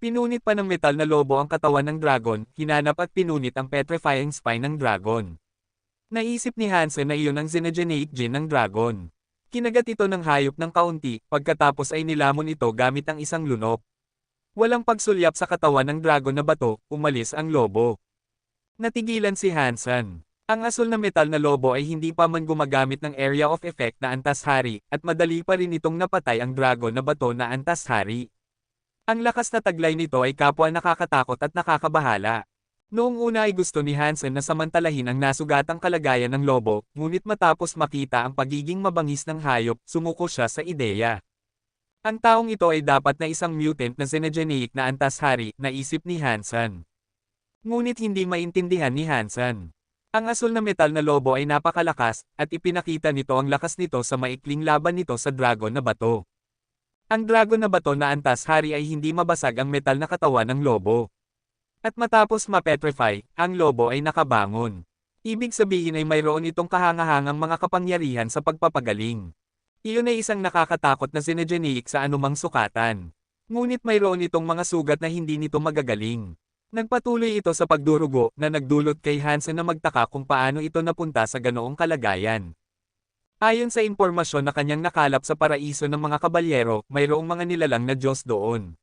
Pinunit pa ng metal na lobo ang katawan ng dragon, hinanap at pinunit ang petrifying spine ng dragon. Naisip ni Hansen na iyon ang Zinegenic gene ng dragon. Kinagat ito ng hayop ng kaunti, pagkatapos ay nilamon ito gamit ang isang lunok. Walang pagsulyap sa katawan ng dragon na bato, umalis ang lobo. Natigilan si Hansen. Ang asul na metal na lobo ay hindi pa man gumagamit ng area of effect na antas hari, at madali pa rin itong napatay ang dragon na bato na antas hari. Ang lakas na taglay nito ay kapwa nakakatakot at nakakabahala. Noong una ay gusto ni Hansen na samantalahin ang nasugatang kalagayan ng lobo, ngunit matapos makita ang pagiging mabangis ng hayop, sumuko siya sa ideya. Ang taong ito ay dapat na isang mutant na Zinegenic na antas hari, naisip ni Hansen. Ngunit hindi maintindihan ni Hansen. Ang asul na metal na lobo ay napakalakas, at ipinakita nito ang lakas nito sa maikling laban nito sa dragon na bato. Ang dragon na bato na antas hari ay hindi mabasag ang metal na katawan ng lobo. At matapos ma-petrify, ang lobo ay nakabangon. Ibig sabihin ay mayroon itong kahangahangang mga kapangyarihan sa pagpapagaling. Iyon ay isang nakakatakot na sinegenic sa anumang sukatan. Ngunit mayroon itong mga sugat na hindi nito magagaling. Nagpatuloy ito sa pagdurugo na nagdulot kay Hansen na magtaka kung paano ito napunta sa ganoong kalagayan. Ayon sa impormasyon na kanyang nakalap sa paraiso ng mga kabalyero, mayroong mga nilalang na Diyos doon.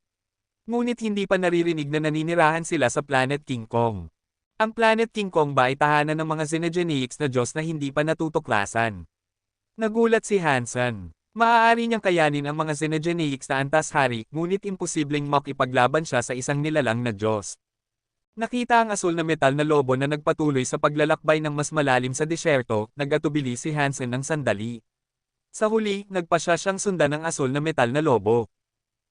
Ngunit hindi pa naririnig na naninirahan sila sa Planet King Kong. Ang Planet King Kong ba ay tahanan ng mga xenogenics na Diyos na hindi pa natutuklasan? Nagulat si Hansen. Maaari niyang kayanin ang mga xenogenics na antas-hari, ngunit imposibleng makipaglaban siya sa isang nilalang na Diyos. Nakita ang asul na metal na lobo na nagpatuloy sa paglalakbay ng mas malalim sa disyerto, nag-atubili si Hansen ng sandali. Sa huli, nagpasya siyang sundan ng asul na metal na lobo.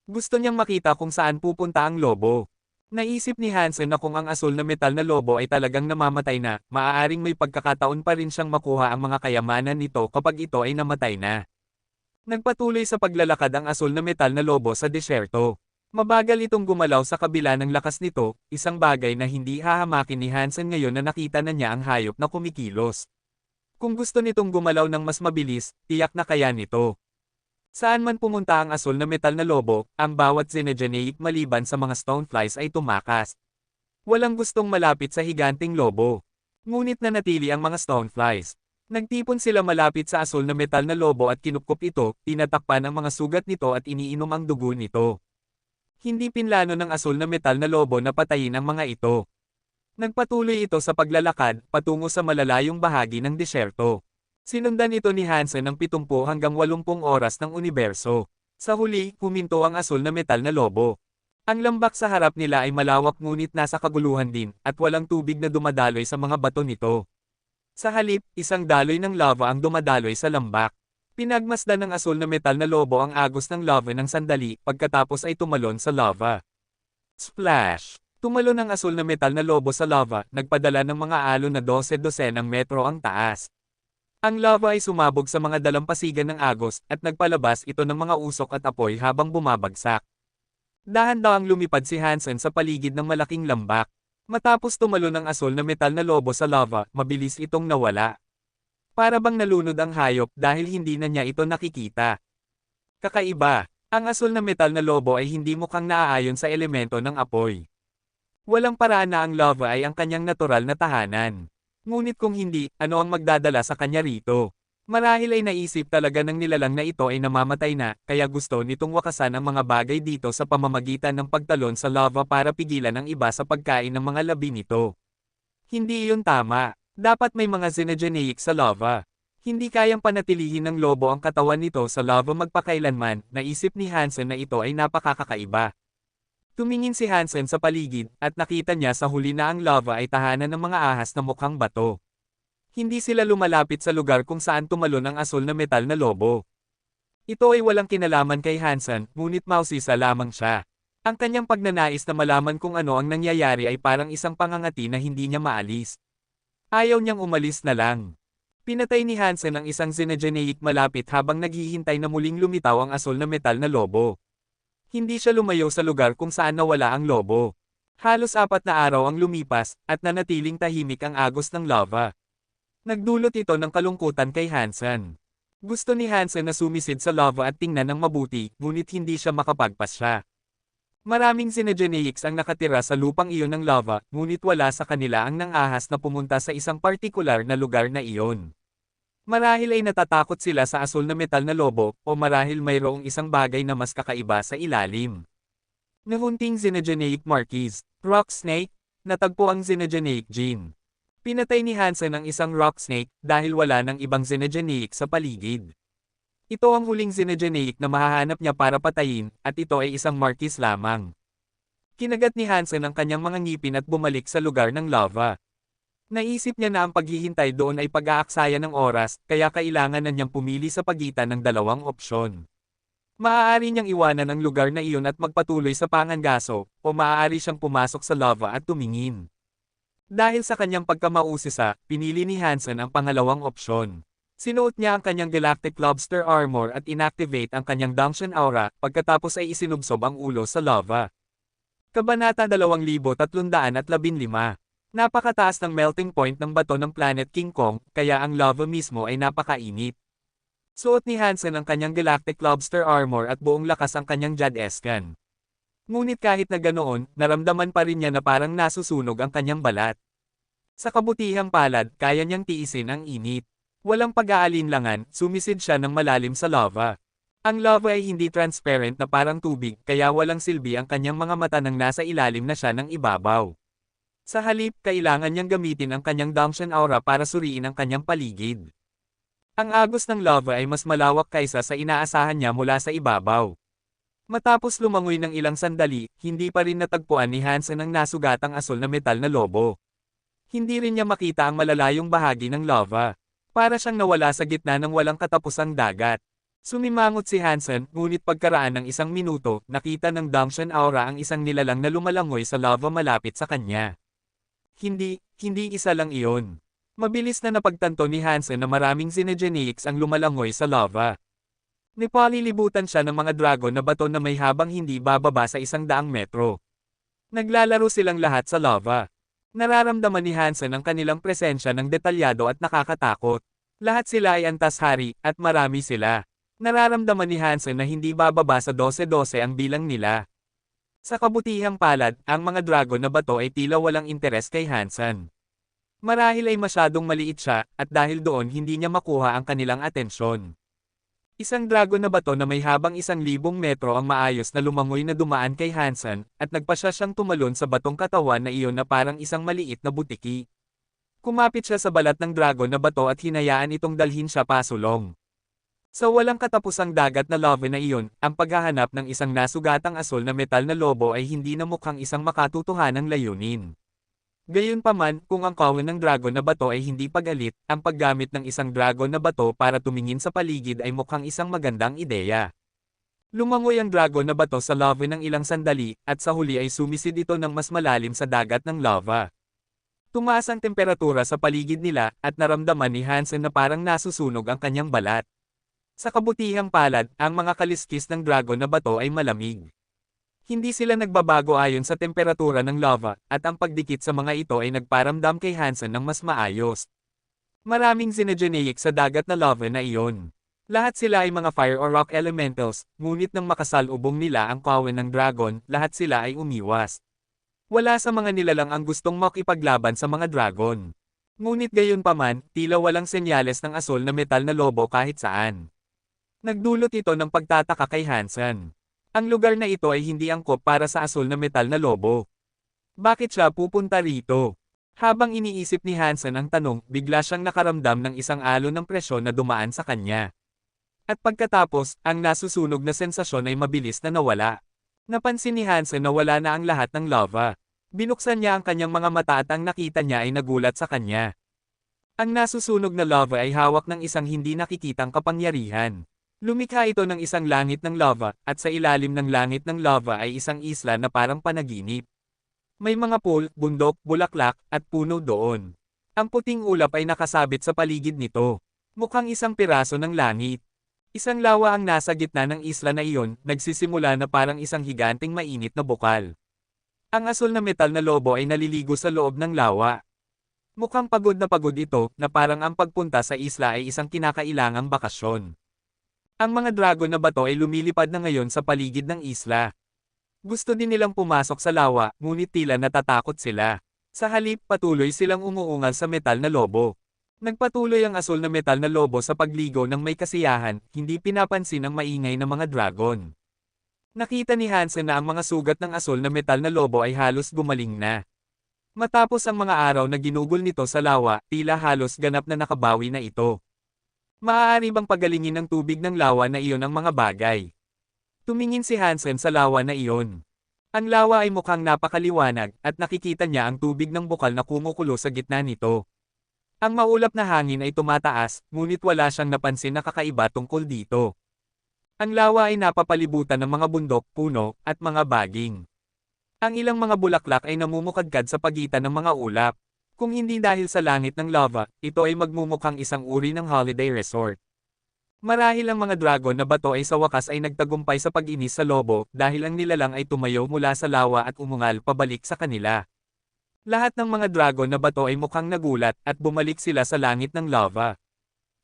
Gusto niyang makita kung saan pupunta ang lobo. Naisip ni Hansen na kung ang asul na metal na lobo ay talagang namamatay na, maaaring may pagkakataon pa rin siyang makuha ang mga kayamanan nito kapag ito ay namatay na. Nagpatuloy sa paglalakad ang asul na metal na lobo sa disyerto. Mabagal itong gumalaw sa kabila ng lakas nito, isang bagay na hindi hahamakin ni Hansen ngayon na nakita na niya ang hayop na kumikilos. Kung gusto nitong gumalaw ng mas mabilis, tiyak na kaya nito. Saan man pumunta ang asul na metal na lobo, ang bawat xenogeneic maliban sa mga stoneflies ay tumakas. Walang gustong malapit sa higanting lobo. Ngunit nanatili ang mga stoneflies. Nagtipon sila malapit sa asul na metal na lobo at kinupkup ito, tinatakpan ang mga sugat nito at iniinom ang dugo nito. Hindi pinlano ng asul na metal na lobo na patayin ang mga ito. Nagpatuloy ito sa paglalakad, patungo sa malalayong bahagi ng disyerto. Sinundan ito ni Hansen ng 70 hanggang 80 oras ng universo. Sa huli, huminto ang asul na metal na lobo. Ang lambak sa harap nila ay malawak ngunit nasa kaguluhan din, at walang tubig na dumadaloy sa mga bato nito. Sa halip, isang daloy ng lava ang dumadaloy sa lambak. Pinagmasdan ng asul na metal na lobo ang agos ng lava ng sandali, pagkatapos ay tumalon sa lava. Splash! Tumalon ang asul na metal na lobo sa lava, nagpadala ng mga alon na 12-dosenang metro ang taas. Ang lava ay sumabog sa mga dalampasigan ng agos, at nagpalabas ito ng mga usok at apoy habang bumabagsak. Dahan-dahang lumipad si Hansen sa paligid ng malaking lambak. Matapos tumalon ang asul na metal na lobo sa lava, mabilis itong nawala. Para bang nalunod ang hayop dahil hindi na niya ito nakikita. Kakaiba, ang asul na metal na lobo ay hindi mukhang naaayon sa elemento ng apoy. Walang paraan na ang lava ay ang kanyang natural na tahanan. Ngunit kung hindi, ano ang magdadala sa kanya rito? Marahil ay naisip talaga ng nilalang na ito ay namamatay na, kaya gusto nitong wakasan ang mga bagay dito sa pamamagitan ng pagtalon sa lava para pigilan ang iba sa pagkain ng mga labi nito. Hindi iyon tama. Dapat may mga xenogeneic sa lava. Hindi kayang panatilihin ng lobo ang katawan nito sa lava magpakailanman, naisip ni Hansen na ito ay napakakaiba. Tumingin si Hansen sa paligid, at nakita niya sa huli na ang lava ay tahanan ng mga ahas na mukhang bato. Hindi sila lumalapit sa lugar kung saan tumalon ang asul na metal na lobo. Ito ay walang kinalaman kay Hansen, ngunit mausisa lamang siya. Ang kanyang pagnanais na malaman kung ano ang nangyayari ay parang isang pangangati na hindi niya maalis. Ayaw niyang umalis na lang. Pinatay ni Hansen ang isang xenogeneic malapit habang naghihintay na muling lumitaw ang asul na metal na lobo. Hindi siya lumayo sa lugar kung saan nawala ang lobo. Halos 4 na araw ang lumipas, at nanatiling tahimik ang agos ng lava. Nagdulot ito ng kalungkutan kay Hansen. Gusto ni Hansen na sumisid sa lava at tingnan ng mabuti, ngunit hindi siya makapagpasya. Maraming xenogeneics ang nakatira sa lupang iyon ng lava, ngunit wala sa kanila ang nangahas na pumunta sa isang partikular na lugar na iyon. Marahil ay natatakot sila sa asul na metal na lobo, o marahil mayroong isang bagay na mas kakaiba sa ilalim. Nahunting xenogeneic marquis, rock snake, natagpo ang xenogeneic gene. Pinatay ni Hansen ang isang rock snake dahil wala ng ibang xenogeneic sa paligid. Ito ang huling xenogeneic na mahahanap niya para patayin, at ito ay isang marquis lamang. Kinagat ni Hansen ang kanyang mga ngipin at bumalik sa lugar ng lava. Naisip niya na ang paghihintay doon ay pag-aaksaya ng oras, kaya kailangan na niyang pumili sa pagitan ng dalawang opsyon. Maaari niyang iwanan ang lugar na iyon at magpatuloy sa pangangaso, o maaari siyang pumasok sa lava at tumingin. Dahil sa kanyang pagkamausisa, pinili ni Hansen ang pangalawang opsyon. Sinuot niya ang kanyang Galactic Lobster Armor at inactivate ang kanyang Dunction Aura, pagkatapos ay isinubsob ang ulo sa lava. Kabanata 2315. Napakataas ng melting point ng bato ng Planet King Kong, kaya ang lava mismo ay napakainit. Suot ni Hansen ang kanyang Galactic Lobster armor at buong lakas ang kanyang Jad-escan. Ngunit kahit na ganoon, naramdaman pa rin niya na parang nasusunog ang kanyang balat. Sa kabutihang palad, kaya niyang tiisin ang init. Walang pag-aalinlangan, sumisid siya ng malalim sa lava. Ang lava ay hindi transparent na parang tubig, kaya walang silbi ang kanyang mga mata nang nasa ilalim na siya ng ibabaw. Sa halip, kailangan niyang gamitin ang kanyang Dangshan Aura para suriin ang kanyang paligid. Ang agos ng lava ay mas malawak kaysa sa inaasahan niya mula sa ibabaw. Matapos lumangoy ng ilang sandali, hindi pa rin natagpuan ni Hansen ang nasugatang asul na metal na lobo. Hindi rin niya makita ang malalayong bahagi ng lava. Para siyang nawala sa gitna ng walang katapusang dagat. Sumimangot si Hansen, ngunit pagkaraan ng isang minuto, nakita ng Dangshan Aura ang isang nilalang na lumalangoy sa lava malapit sa kanya. Hindi isa lang iyon. Mabilis na napagtanto ni Hansen na maraming Xenogeneics ang lumalangoy sa lava. Nipalilibutan siya ng mga dragon na bato na may habang hindi bababa sa 100 metro. Naglalaro silang lahat sa lava. Nararamdaman ni Hansen ang kanilang presensya ng detalyado at nakakatakot. Lahat sila ay antas-hari, at marami sila. Nararamdaman ni Hansen na hindi bababa sa 12-12 ang bilang nila. Sa kabutihang palad, ang mga dragon na bato ay tila walang interes kay Hansen. Marahil ay masyadong maliit siya, at dahil doon hindi niya makuha ang kanilang atensyon. Isang dragon na bato na may habang 1,000 metro ang maayos na lumangoy na dumaan kay Hansen, at nagpasya siyang tumalon sa batong katawan na iyon na parang isang maliit na butiki. Kumapit siya sa balat ng dragon na bato at hinayaan itong dalhin siya pasulong. Sa walang katapusang dagat na lava na iyon, ang paghahanap ng isang nasugatang asul na metal na lobo ay hindi na mukhang isang makatutuhanang layunin. Gayunpaman, kung ang kawan ng dragon na bato ay hindi pagalit, ang paggamit ng isang dragon na bato para tumingin sa paligid ay mukhang isang magandang ideya. Lumangoy ang dragon na bato sa lava ng ilang sandali, at sa huli ay sumisid ito ng mas malalim sa dagat ng lava. Tumaas ang temperatura sa paligid nila, at naramdaman ni Hansen na parang nasusunog ang kanyang balat. Sa kabutihang palad, ang mga kaliskis ng dragon na bato ay malamig. Hindi sila nagbabago ayon sa temperatura ng lava, at ang pagdikit sa mga ito ay nagparamdam kay Hansen ng mas maayos. Maraming Xenogeneic sa dagat na lava na iyon. Lahat sila ay mga fire or rock elementals, ngunit nang makasalubong nila ang kawan ng dragon, lahat sila ay umiwas. Wala sa mga nilalang ang gustong makipaglaban sa mga dragon. Ngunit gayunpaman, tila walang senyales ng asul na metal na lobo kahit saan. Nagdulot ito ng pagtataka kay Hansen. Ang lugar na ito ay hindi angkop para sa asul na metal na lobo. Bakit siya pupunta rito? Habang iniisip ni Hansen ang tanong, bigla siyang nakaramdam ng isang alon ng presyon na dumaan sa kanya. At pagkatapos, ang nasusunog na sensasyon ay mabilis na nawala. Napansin ni Hansen na wala na ang lahat ng lava. Binuksan niya ang kanyang mga mata at ang nakita niya ay nagulat sa kanya. Ang nasusunog na lava ay hawak ng isang hindi nakikitang kapangyarihan. Lumikha ito ng isang langit ng lava, at sa ilalim ng langit ng lava ay isang isla na parang panaginip. May mga pool, bundok, bulaklak, at puno doon. Ang puting ulap ay nakasabit sa paligid nito. Mukhang isang piraso ng langit. Isang lawa ang nasa gitna ng isla na iyon, nagsisimula na parang isang higanting mainit na bukal. Ang asul na metal na lobo ay naliligo sa loob ng lawa. Mukhang pagod na pagod ito, na parang ang pagpunta sa isla ay isang kinakailangang bakasyon. Ang mga dragon na bato ay lumilipad na ngayon sa paligid ng isla. Gusto din nilang pumasok sa lawa, ngunit tila natatakot sila. Sa halip, patuloy silang umuungal sa metal na lobo. Nagpatuloy ang asul na metal na lobo sa pagligo ng may kasiyahan, hindi pinapansin ang maingay na mga dragon. Nakita ni Hansen na ang mga sugat ng asul na metal na lobo ay halos gumaling na. Matapos ang mga araw na ginugol nito sa lawa, tila halos ganap na nakabawi na ito. Maaari bang pagalingin ng tubig ng lawa na iyon ang mga bagay? Tumingin si Hansen sa lawa na iyon. Ang lawa ay mukhang napakaliwanag, at nakikita niya ang tubig ng bukal na kumukulo sa gitna nito. Ang maulap na hangin ay tumataas, ngunit wala siyang napansin na kakaiba tungkol dito. Ang lawa ay napapalibutan ng mga bundok, puno, at mga baging. Ang ilang mga bulaklak ay namumukadkad sa pagitan ng mga ulap. Kung hindi dahil sa langit ng lava, ito ay magmumukhang isang uri ng holiday resort. Marahil ang mga dragon na bato ay sa wakas ay nagtagumpay sa pag-inis sa lobo dahil ang nilalang ay tumayo mula sa lawa at umungal pabalik sa kanila. Lahat ng mga dragon na bato ay mukhang nagulat at bumalik sila sa langit ng lava.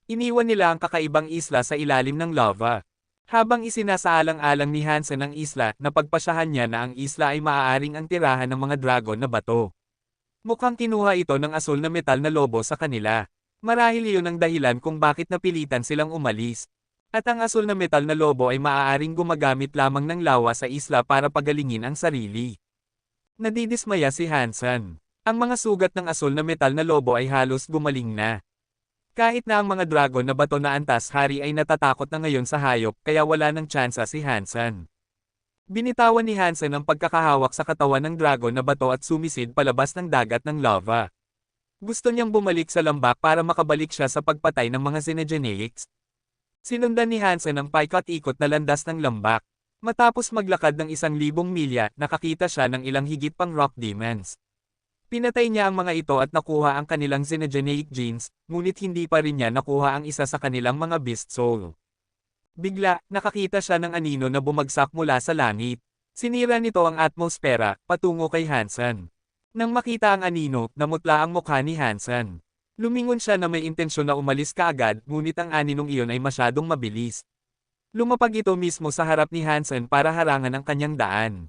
Iniwan nila ang kakaibang isla sa ilalim ng lava. Habang isinasaalang-alang ni Hansen ang isla, napagpasyahan niya na ang isla ay maaaring ang tirahan ng mga dragon na bato. Mukhang kinuha ito ng asul na metal na lobo sa kanila. Marahil iyon ang dahilan kung bakit napilitan silang umalis. At ang asul na metal na lobo ay maaaring gumagamit lamang ng lawa sa isla para pagalingin ang sarili. Nadidismaya si Hansen. Ang mga sugat ng asul na metal na lobo ay halos gumaling na. Kahit na ang mga dragon na bato na antas hari ay natatakot na ngayon sa hayop kaya wala ng tsansa si Hansen. Binitawan ni Hansen ang pagkakahawak sa katawan ng dragon na bato at sumisid palabas ng dagat ng lava. Gusto niyang bumalik sa lambak para makabalik siya sa pagpatay ng mga Xenogeneics. Sinundan ni Hansen ang paikot-ikot na landas ng lambak. Matapos maglakad ng 1,000 milya, nakakita siya ng ilang higit pang rock demons. Pinatay niya ang mga ito at nakuha ang kanilang Xenogeneic genes, ngunit hindi pa rin niya nakuha ang isa sa kanilang mga beast soul. Bigla, nakakita siya ng anino na bumagsak mula sa langit. Sinira nito ang atmosfera, patungo kay Hansen. Nang makita ang anino, namutla ang mukha ni Hansen. Lumingon siya na may intensyon na umalis kaagad, ngunit ang aninong iyon ay masyadong mabilis. Lumapag ito mismo sa harap ni Hansen para harangan ang kanyang daan.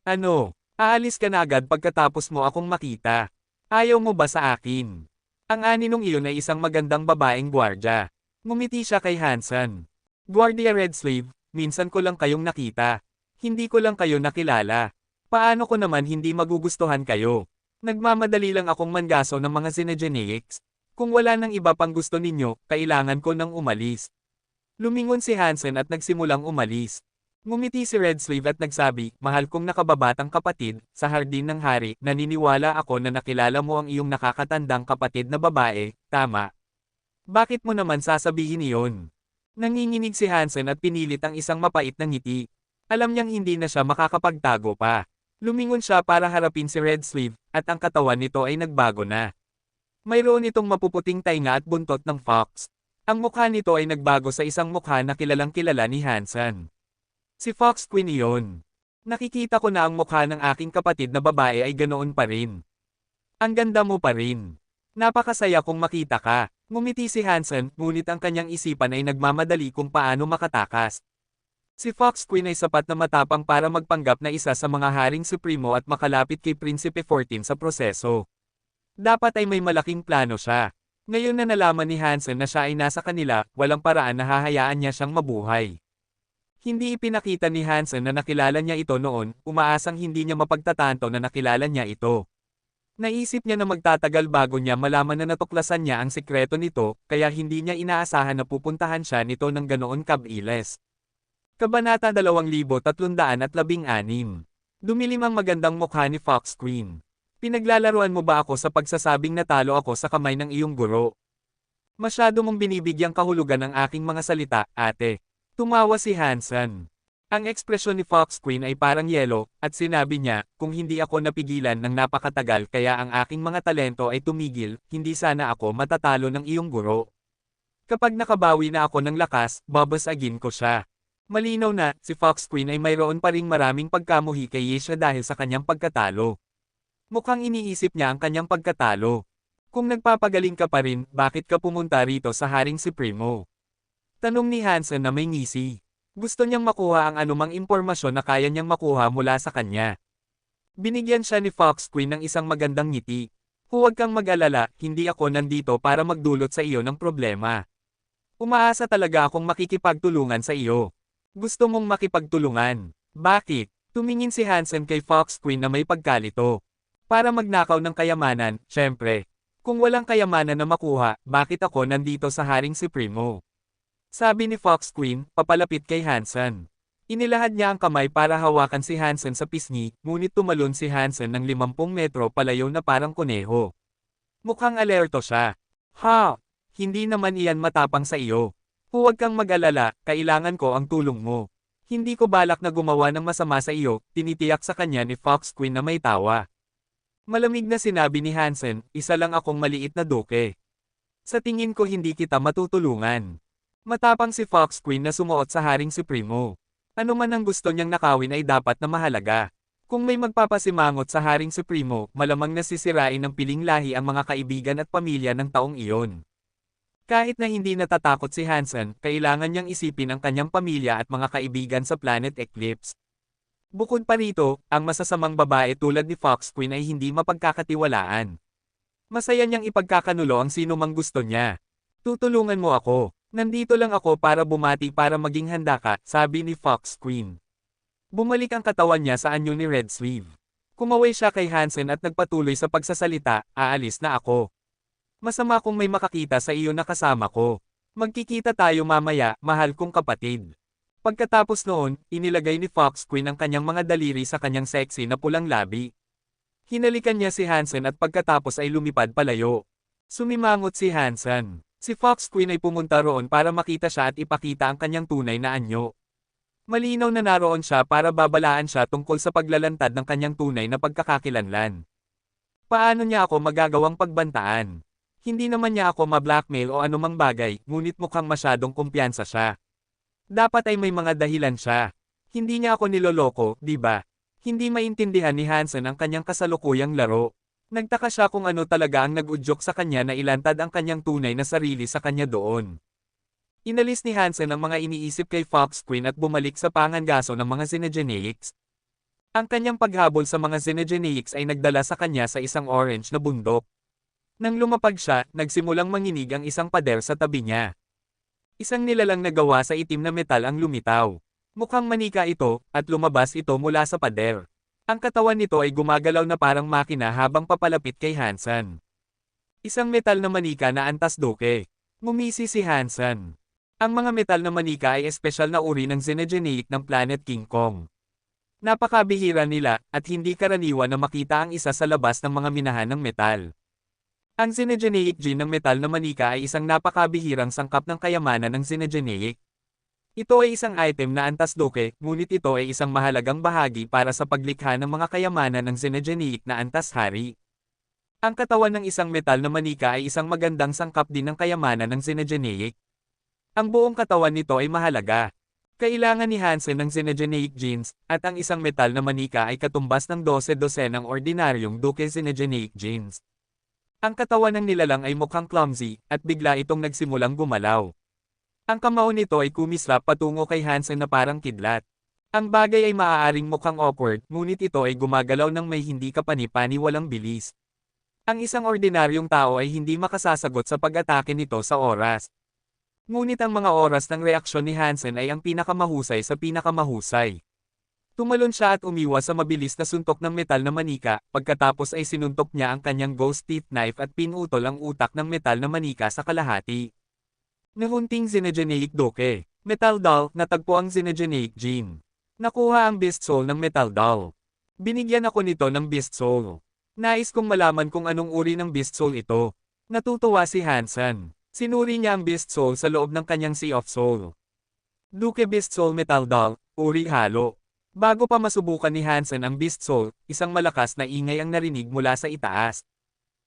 Ano? Aalis ka na agad pagkatapos mo akong makita. Ayaw mo ba sa akin? Ang aninong iyon ay isang magandang babaeng gwardya. Ngumiti siya kay Hansen. Guardia Red Sleeve, minsan ko lang kayong nakita. Hindi ko lang kayo nakilala. Paano ko naman hindi magugustuhan kayo? Nagmamadali lang akong mangaso ng mga Xenogeneics. Kung wala nang iba pang gusto ninyo, kailangan ko nang umalis. Lumingon si Hansen at nagsimulang umalis. Ngumiti si Red Sleeve at nagsabi, mahal kong nakababatang kapatid, sa hardin ng hari, naniniwala ako na nakilala mo ang iyong nakakatandang kapatid na babae, tama? Bakit mo naman sasabihin iyon? Nanginginig si Hansen at pinilit ang isang mapait na ngiti. Alam niyang hindi na siya makakapagtago pa. Lumingon siya para harapin si Red Sleeve, at ang katawan nito ay nagbago na. Mayroon itong mapuputing tainga at buntot ng fox. Ang mukha nito ay nagbago sa isang mukha na kilalang kilala ni Hansen. Si Fox Queen iyon. Nakikita ko na ang mukha ng aking kapatid na babae ay ganoon pa rin. Ang ganda mo pa rin. Napakasaya kong makita ka. Ngumiti si Hansen, ngunit ang kanyang isipan ay nagmamadali kung paano makatakas. Si Fox Queen ay sapat na matapang para magpanggap na isa sa mga haring supremo at makalapit kay Prinsipe 14 sa proseso. Dapat ay may malaking plano siya. Ngayon na nalaman ni Hansen na siya ay nasa kanila, walang paraan na hahayaan niya siyang mabuhay. Hindi ipinakita ni Hansen na nakilala niya ito noon, umaasang hindi niya mapagtatanto na nakilala niya ito. Naisip niya na magtatagal bago niya malaman na natuklasan niya ang sikreto nito, kaya hindi niya inaasahan na pupuntahan siya nito ng ganoon kabilis. Kabanata 2316. Dumilim ang magandang mukha ni Fox Queen. Pinaglalaruan mo ba ako sa pagsasabing natalo ako sa kamay ng iyong guro? Masyado mong binibigyang kahulugan ang aking mga salita, ate. Tumawa si Hansen. Ang ekspresyon ni Fox Queen ay parang yelo, at sinabi niya, kung hindi ako napigilan ng napakatagal kaya ang aking mga talento ay tumigil, hindi sana ako matatalo ng iyong guro. Kapag nakabawi na ako ng lakas, babasagin ko siya. Malinaw na, si Fox Queen ay mayroon pa ring maraming pagkamuhi kay Yesha dahil sa kanyang pagkatalo. Mukhang iniisip niya ang kanyang pagkatalo. Kung nagpapagaling ka pa rin, bakit ka pumunta rito sa Haring Supremo? Tanong ni Hansen na may ngisi. Gusto niyang makuha ang anumang impormasyon na kaya niyang makuha mula sa kanya. Binigyan siya ni Fox Queen ng isang magandang ngiti. Huwag kang mag-alala, hindi ako nandito para magdulot sa iyo ng problema. Umaasa talaga akong makikipagtulungan sa iyo. Gusto mong makipagtulungan. Bakit? Tumingin si Hansen kay Fox Queen na may pagkalito. Para magnakaw ng kayamanan, syempre. Kung walang kayamanan na makuha, bakit ako nandito sa Haring Supremo? Sabi ni Fox Queen, papalapit kay Hansen. Inilahad niya ang kamay para hawakan si Hansen sa pisngi, ngunit tumalon si Hansen ng 50 metro palayo na parang kuneho. Mukhang alerto siya. Ha! Hindi naman iyan matapang sa iyo. Huwag kang mag-alala, kailangan ko ang tulong mo. Hindi ko balak na gumawa ng masama sa iyo, tinitiyak sa kanya ni Fox Queen na may tawa. Malamig na sinabi ni Hansen, isa lang akong maliit na duke. Sa tingin ko hindi kita matutulungan. Matapang si Fox Queen na sumuot sa Haring Supremo. Ano man ang gusto niyang nakawin ay dapat na mahalaga. Kung may magpapasimangot sa Haring Supremo, malamang nasisirain ng piling lahi ang mga kaibigan at pamilya ng taong iyon. Kahit na hindi natatakot si Hansen, kailangan niyang isipin ang kanyang pamilya at mga kaibigan sa Planet Eclipse. Bukod pa rito, ang masasamang babae tulad ni Fox Queen ay hindi mapagkakatiwalaan. Masaya niyang ipagkakanulo ang sino mang gusto niya. Tutulungan mo ako. Nandito lang ako para bumati para maging handa ka, sabi ni Fox Queen. Bumalik ang katawan niya sa anyo ni Red Sleeve. Kumaway siya kay Hansen at nagpatuloy sa pagsasalita, aalis na ako. Masama kung may makakita sa iyo na kasama ko. Magkikita tayo mamaya, mahal kong kapatid. Pagkatapos noon, inilagay ni Fox Queen ang kanyang mga daliri sa kanyang sexy na pulang labi. Hinalikan niya si Hansen at pagkatapos ay lumipad palayo. Sumimangot si Hansen. Si Fox Queen ay pumunta roon para makita siya at ipakita ang kanyang tunay na anyo. Malinaw na naroon siya para babalaan siya tungkol sa paglalantad ng kanyang tunay na pagkakakilanlan. Paano niya ako magagawang pagbantaan? Hindi naman niya ako ma-blackmail o anumang bagay, ngunit mukhang masyadong kumpiyansa siya. Dapat ay may mga dahilan siya. Hindi niya ako niloloko, di ba? Hindi maintindihan ni Hansen ang kanyang kasalukuyang laro. Nagtaka siya kung ano talaga ang nag-udyok sa kanya na ilantad ang kanyang tunay na sarili sa kanya doon. Inalis ni Hansen ang mga iniisip kay Fox Queen at bumalik sa pangangaso ng mga Xenogeneics. Ang kanyang paghabol sa mga Xenogeneics ay nagdala sa kanya sa isang orange na bundok. Nang lumapag siya, nagsimulang manginig ang isang pader sa tabi niya. Isang nilalang na gawa sa itim na metal ang lumitaw. Mukhang manika ito, at lumabas ito mula sa pader. Ang katawan nito ay gumagalaw na parang makina habang papalapit kay Hansen. Isang metal na manika na antas doke. Ngumisi si Hansen. Ang mga metal na manika ay espesyal na uri ng Xenogeneic ng Planet King Kong. Napakabihira nila, at hindi karaniwan na makita ang isa sa labas ng mga minahan ng metal. Ang Xenogeneic gene ng metal na manika ay isang napakabihirang sangkap ng kayamanan ng Xenogeneic. Ito ay isang item na antas doke, ngunit ito ay isang mahalagang bahagi para sa paglikha ng mga kayamanan ng Xenogeneic na antas hari. Ang katawan ng isang metal na manika ay isang magandang sangkap din ng kayamanan ng Xenogeneic. Ang buong katawan nito ay mahalaga. Kailangan ni Hansen ng Xenogeneic genes, at ang isang metal na manika ay katumbas ng 12 ng ordinaryong doke Xenogeneic genes. Ang katawan ng nilalang ay mukhang clumsy, at bigla itong nagsimulang gumalaw. Ang kamao nito ay kumislap patungo kay Hansen na parang kidlat. Ang bagay ay maaaring mukhang awkward, ngunit ito ay gumagalaw ng may hindi kapani-paniwalang bilis. Ang isang ordinaryong tao ay hindi makasasagot sa pag-atake nito sa oras. Ngunit ang mga oras ng reaksyon ni Hansen ay ang pinakamahusay sa pinakamahusay. Tumalon siya at umiwas sa mabilis na suntok ng metal na manika, pagkatapos ay sinuntok niya ang kanyang ghost teeth knife at pinutol ang utak ng metal na manika sa kalahati. Nahunting Xenogeneic doke. Metal doll, natagpo ang Xenogeneic gene. Nakuha ang beast soul ng metal doll. Binigyan ako nito ng beast soul. Nais kong malaman kung anong uri ng beast soul ito. Natutuwa si Hansen. Sinuri niya ang beast soul sa loob ng kanyang Sea of Soul. Duke Beast Soul Metal Doll, uri halo. Bago pa masubukan ni Hansen ang Beast Soul, isang malakas na ingay ang narinig mula sa itaas.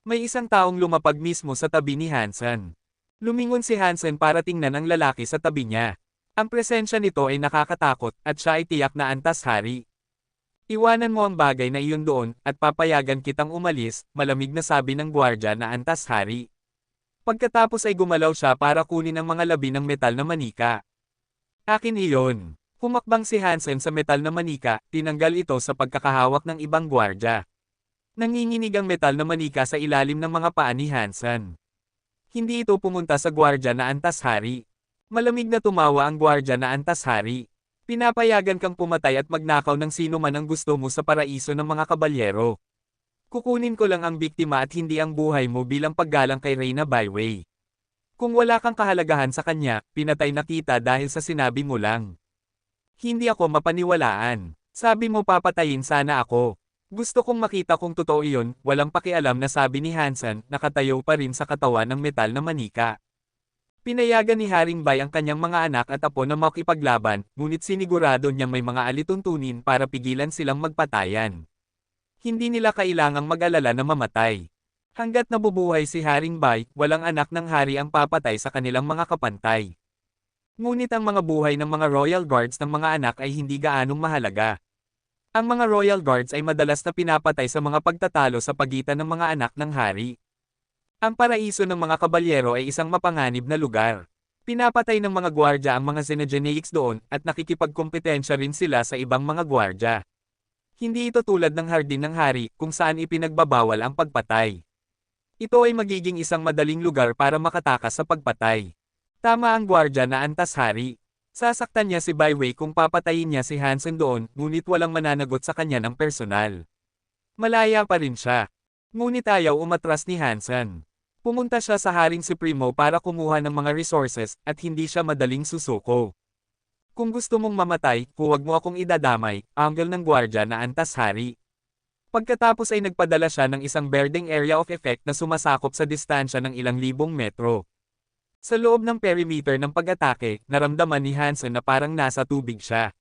May isang taong lumapag mismo sa tabi ni Hansen. Lumingon si Hansen para tingnan ang lalaki sa tabi niya. Ang presensya nito ay nakakatakot, at siya ay tiyak na antas hari. Iwanan mo ang bagay na iyon doon, at papayagan kitang umalis, malamig na sabi ng gwardya na antas hari. Pagkatapos ay gumalaw siya para kunin ang mga labi ng metal na manika. Akin iyon. Humakbang si Hansen sa metal na manika, tinanggal ito sa pagkakahawak ng ibang gwardya. Nanginginig ang metal na manika sa ilalim ng mga paa ni Hansen. Hindi ito pumunta sa gwardya na antas hari. Malamig na tumawa ang gwardya na antas hari. Pinapayagan kang pumatay at magnakaw ng sino man ang gusto mo sa paraiso ng mga kabalyero. Kukunin ko lang ang biktima at hindi ang buhay mo bilang paggalang kay Reyna Byway. Kung wala kang kahalagahan sa kanya, pinatay na kita dahil sa sinabi mo lang. Hindi ako mapaniwalaan. Sabi mo papatayin sana ako. Gusto kong makita kung totoo iyon, walang pakialam na sabi ni Hansen, nakatayo pa rin sa katawan ng metal na manika. Pinayagan ni Haring Bai ang kanyang mga anak at apo na makipaglaban, ngunit sinigurado niyang may mga alituntunin para pigilan silang magpatayan. Hindi nila kailangang mag-alala na mamatay. Hanggat nabubuhay si Haring Bai, walang anak ng hari ang papatay sa kanilang mga kapantay. Ngunit ang mga buhay ng mga Royal Guards ng mga anak ay hindi gaanong mahalaga. Ang mga Royal Guards ay madalas na pinapatay sa mga pagtatalo sa pagitan ng mga anak ng hari. Ang paraiso ng mga kabalyero ay isang mapanganib na lugar. Pinapatay ng mga gwardya ang mga Xenogeneics doon at nakikipagkompetensya rin sila sa ibang mga gwardya. Hindi ito tulad ng Hardin ng Hari kung saan ipinagbabawal ang pagpatay. Ito ay magiging isang madaling lugar para makatakas sa pagpatay. Tama ang gwardya na antas hari. Sasaktan niya si Baiwei kung papatayin niya si Hansen doon, ngunit walang mananagot sa kanya ng personal. Malaya pa rin siya. Ngunit ayaw umatras ni Hansen. Pumunta siya sa Haring Supremo para kumuha ng mga resources at hindi siya madaling susuko. Kung gusto mong mamatay, huwag mo akong idadamay, angle ng gwardya na antas hari. Pagkatapos ay nagpadala siya ng isang berdeng area of effect na sumasakop sa distansya ng ilang libong metro. Sa loob ng perimeter ng pag-atake, naramdaman ni Hansen na parang nasa tubig siya.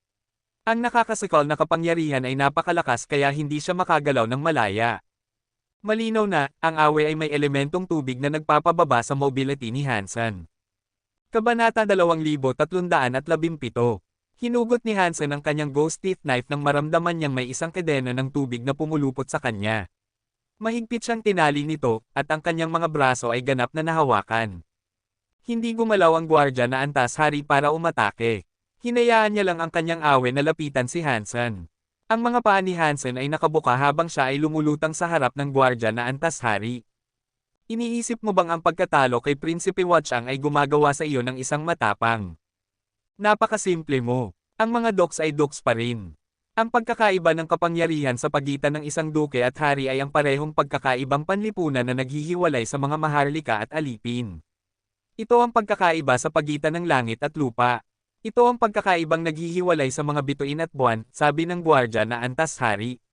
Ang nakakasikal na kapangyarihan ay napakalakas kaya hindi siya makagalaw ng malaya. Malinaw na, ang awe ay may elementong tubig na nagpapababa sa mobility ni Hansen. Kabanata 2317. Hinugot ni Hansen ang kanyang ghost teeth knife nang maramdaman niyang may isang kadena ng tubig na pumulupot sa kanya. Mahigpit siyang tinali nito, at ang kanyang mga braso ay ganap na nahawakan. Hindi gumalaw ang gwardya na antas hari para umatake. Hinayaan niya lang ang kanyang awe na lapitan si Hansen. Ang mga paa ni Hansen ay nakabuka habang siya ay lumulutang sa harap ng gwardya na antas hari. Iniisip mo bang ang pagkatalo kay Prinsipe Watchang ay gumagawa sa iyo ng isang matapang? Napakasimple mo. Ang mga doks ay doks pa rin. Ang pagkakaiba ng kapangyarihan sa pagitan ng isang duke at hari ay ang parehong pagkakaibang panlipunan na naghihiwalay sa mga maharlika at alipin. Ito ang pagkakaiba sa pagitan ng langit at lupa. Ito ang pagkakaibang naghihiwalay sa mga bituin at buwan, sabi ng gwardya na antas hari.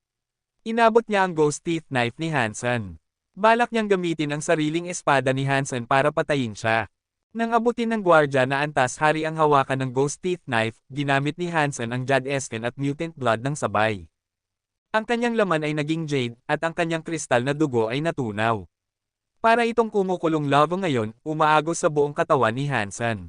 Inabot niya ang ghost teeth knife ni Hansen. Balak niyang gamitin ang sariling espada ni Hansen para patayin siya. Nang abutin ng gwardya na antas hari ang hawakan ng ghost teeth knife, ginamit ni Hansen ang Jade Esken at Mutant Blood ng sabay. Ang kanyang laman ay naging jade, at ang kanyang kristal na dugo ay natunaw. Para itong kumukulong lava ngayon, umaagos sa buong katawan ni Hansen.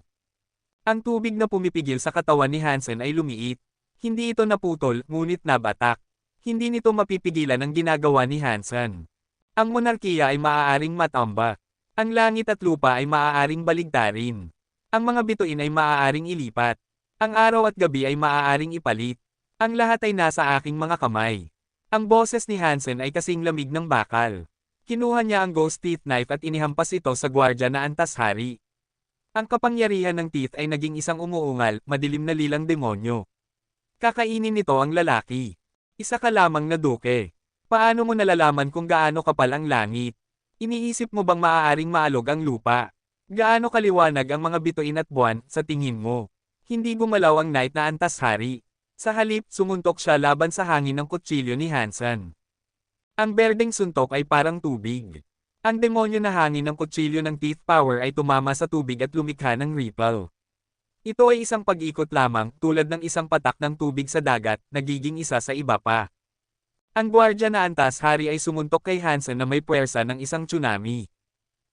Ang tubig na pumipigil sa katawan ni Hansen ay lumiit. Hindi ito naputol, ngunit nabatak. Hindi nito mapipigilan ang ginagawa ni Hansen. Ang monarkiya ay maaaring matambak. Ang langit at lupa ay maaaring baligtarin. Ang mga bituin ay maaaring ilipat. Ang araw at gabi ay maaaring ipalit. Ang lahat ay nasa aking mga kamay. Ang boses ni Hansen ay kasing lamig ng bakal. Kinuha niya ang ghost teeth knife at inihampas ito sa gwardya na antas hari. Ang kapangyarihan ng teeth ay naging isang umuungal, madilim na lilang demonyo. Kakainin nito ang lalaki. Isa ka lamang na duke. Paano mo nalalaman kung gaano kapal ang langit? Iniisip mo bang maaaring maalog ang lupa? Gaano kaliwanag ang mga bituin at buwan, sa tingin mo? Hindi gumalaw ang knight na antas hari. Sa halip, sumuntok siya laban sa hangin ng kutsilyo ni Hansen. Ang berdeng suntok ay parang tubig. Ang demonyo na hangin ng kutsilyo ng teeth power ay tumama sa tubig at lumikha ng ripple. Ito ay isang pag-ikot lamang, tulad ng isang patak ng tubig sa dagat, nagiging isa sa iba pa. Ang gwardya na antas hari ay sumuntok kay Hansen na may puwersa ng isang tsunami.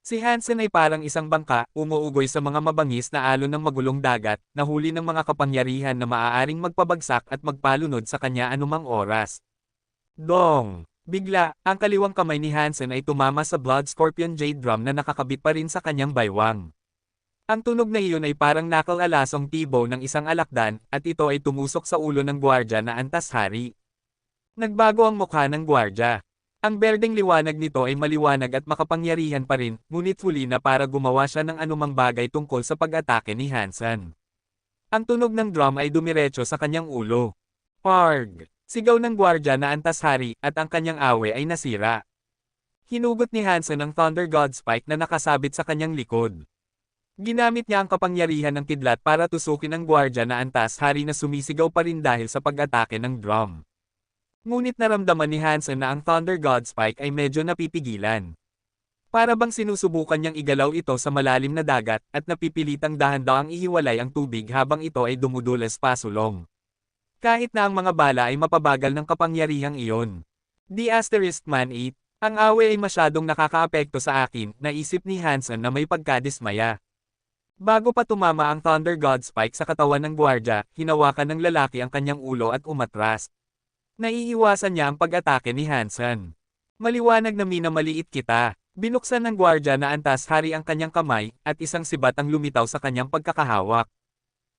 Si Hansen ay parang isang bangka, umuugoy sa mga mabangis na alon ng magulong dagat, nahuli ng mga kapangyarihan na maaaring magpabagsak at magpalunod sa kanya anumang oras. Dong! Bigla, ang kaliwang kamay ni Hansen ay tumama sa Blood Scorpion Jade Drum na nakakabit pa rin sa kanyang baywang. Ang tunog na iyon ay parang nakal-alasong tibo ng isang alakdan, at ito ay tumusok sa ulo ng gwardya na antas hari. Nagbago ang mukha ng gwardya. Ang berdeng liwanag nito ay maliwanag at makapangyarihan pa rin, ngunit huli na para gumawa siya ng anumang bagay tungkol sa pag-atake ni Hansen. Ang tunog ng drum ay dumiretso sa kanyang ulo. Parg! Sigaw ng gwardya na antas hari, at ang kanyang awe ay nasira. Hinugot ni Hansen ang Thunder God Spike na nakasabit sa kanyang likod. Ginamit niya ang kapangyarihan ng kidlat para tusukin ang gwardya na antas hari na sumisigaw pa rin dahil sa pag-atake ng drum. Ngunit naramdaman ni Hansen na ang Thunder God Spike ay medyo napipigilan. Para bang sinusubukan niyang igalaw ito sa malalim na dagat, at napipilitang dahan-dahang ihiwalay ang tubig habang ito ay dumudulas pasulong. Kahit na ang mga bala ay mapabagal ng kapangyarihang iyon. *Man 8, ang awe ay masyadong nakakaapekto sa akin, naisip ni Hansen na may pagkadismaya. Bago pa tumama ang Thunder God Spike sa katawan ng gwardya, hinawakan ng lalaki ang kanyang ulo at umatras. Naiiwasan niya ang pag-atake ni Hansen. Maliwanag na minamaliit kita. Binuksan ng gwardya na antas hari ang kanyang kamay, at isang sibat ang lumitaw sa kanyang pagkakahawak.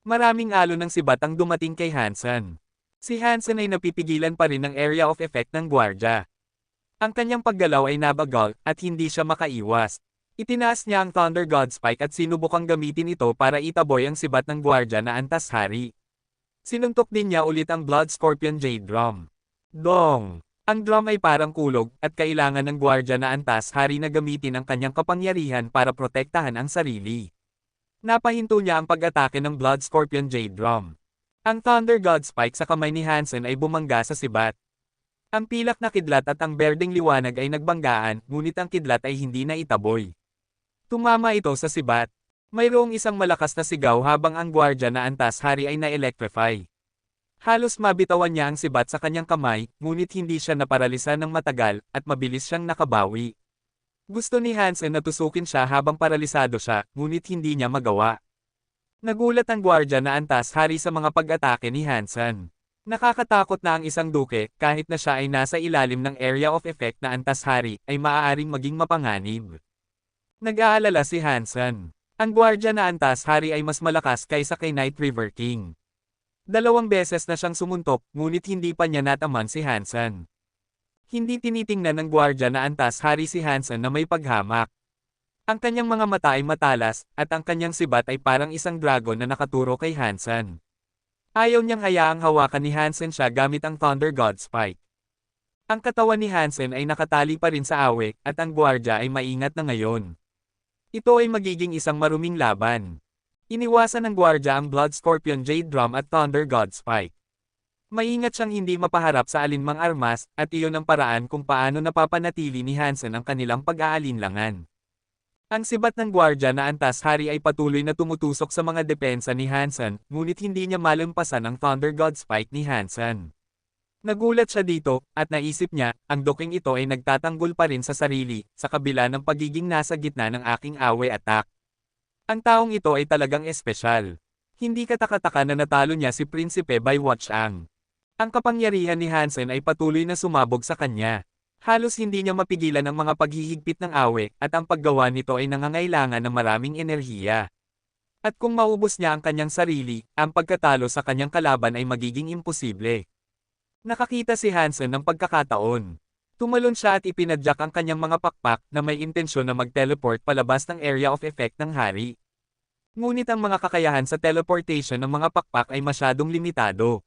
Maraming alon ng sibat ang dumating kay Hansen. Si Hansen ay napipigilan pa rin ng area of effect ng gwardya. Ang kanyang paggalaw ay nabagal, at hindi siya makaiwas. Itinaas niya ang Thunder God Spike at sinubukang gamitin ito para itaboy ang sibat ng gwardya na antas hari. Sinuntok din niya ulit ang Blood Scorpion Jade Drum. Dong! Ang drum ay parang kulog, at kailangan ng gwardya na antas hari na gamitin ang kanyang kapangyarihan para protektahan ang sarili. Napahinto niya ang pag-atake ng Blood Scorpion Jade Drum. Ang Thunder God Spike sa kamay ni Hansen ay bumangga sa sibat. Ang pilak na kidlat at ang berdeng liwanag ay nagbanggaan, ngunit ang kidlat ay hindi na itaboy. Tumama ito sa sibat. Mayroong isang malakas na sigaw habang ang gwardya na antas hari ay na-electrify. Halos mabitawan niya ang sibat sa kanyang kamay, ngunit hindi siya naparalisa ng matagal, at mabilis siyang nakabawi. Gusto ni Hansen na tusukin siya habang paralisado siya, ngunit hindi niya magawa. Nagulat ang gwardya na antas hari sa mga pag-atake ni Hansen. Nakakatakot na ang isang duke, kahit na siya ay nasa ilalim ng area of effect na antas hari, ay maaaring maging mapanganib. Nag-aalala si Hansen. Ang gwardya na antas hari ay mas malakas kaysa kay Night River King. 2 beses na siyang sumuntok, ngunit hindi pa niya nataman si Hansen. Hindi tinitingnan ng gwardya na antas hari si Hansen na may paghamak. Ang kanyang mga mata ay matalas, at ang kanyang sibat ay parang isang dragon na nakaturo kay Hansen. Ayaw niyang hayaang hawakan ni Hansen siya gamit ang Thunder God Spike. Ang katawan ni Hansen ay nakatali pa rin sa awe, at ang gwardya ay maingat na ngayon. Ito ay magiging isang maruming laban. Iniwasan ng gwardya ang Blood Scorpion Jade Drum at Thunder God Spike. Maingat siyang hindi mapaharap sa alinmang armas, at iyon ang paraan kung paano napapanatili ni Hansen ang kanilang pag-aalinlangan. Ang sibat ng gwardya na antas hari ay patuloy na tumutusok sa mga depensa ni Hansen, ngunit hindi niya malampasan ang Thunder God Spike ni Hansen. Nagulat siya dito, at naisip niya, ang duking ito ay nagtatanggol pa rin sa sarili, sa kabila ng pagiging nasa gitna ng aking awe attack. Ang taong ito ay talagang espesyal. Hindi katakataka na natalo niya si Prinsipe by Watch Ang. Ang kapangyarihan ni Hansen ay patuloy na sumabog sa kanya. Halos hindi niya mapigilan ang mga paghihigpit ng awe, at ang paggawa nito ay nangangailangan ng maraming enerhiya. At kung maubos niya ang kanyang sarili, ang pagkatalo sa kanyang kalaban ay magiging imposible. Nakakita si Hansen ng pagkakataon. Tumalon siya at ipinadyak ang kanyang mga pakpak na may intensyon na mag-teleport palabas ng area of effect ng hari. Ngunit ang mga kakayahan sa teleportation ng mga pakpak ay masyadong limitado.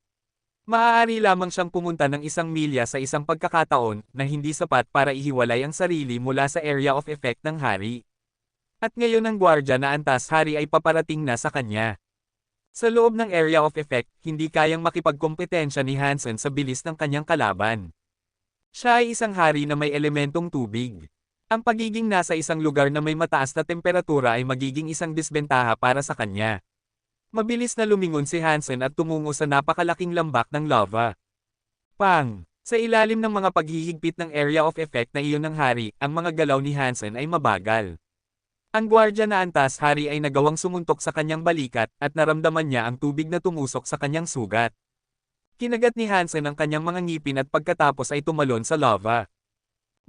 Maaari lamang siyang pumunta ng 1 milya sa isang pagkakataon na hindi sapat para ihiwalay ang sarili mula sa area of effect ng hari. At ngayon ang gwardya na antas hari ay paparating na sa kanya. Sa loob ng area of effect, hindi kayang makipagkompetensya ni Hansen sa bilis ng kanyang kalaban. Siya ay isang hari na may elementong tubig. Ang pagiging nasa isang lugar na may mataas na temperatura ay magiging isang disbentaha para sa kanya. Mabilis na lumingon si Hansen at tumungo sa napakalaking lambak ng lava. Pang! Sa ilalim ng mga paghihigpit ng area of effect na iyon ng hari, ang mga galaw ni Hansen ay mabagal. Ang gwardya na antas hari ay nagawang sumuntok sa kanyang balikat, at naramdaman niya ang tubig na tumusok sa kanyang sugat. Kinagat ni Hansen ang kanyang mga ngipin at pagkatapos ay tumalon sa lava.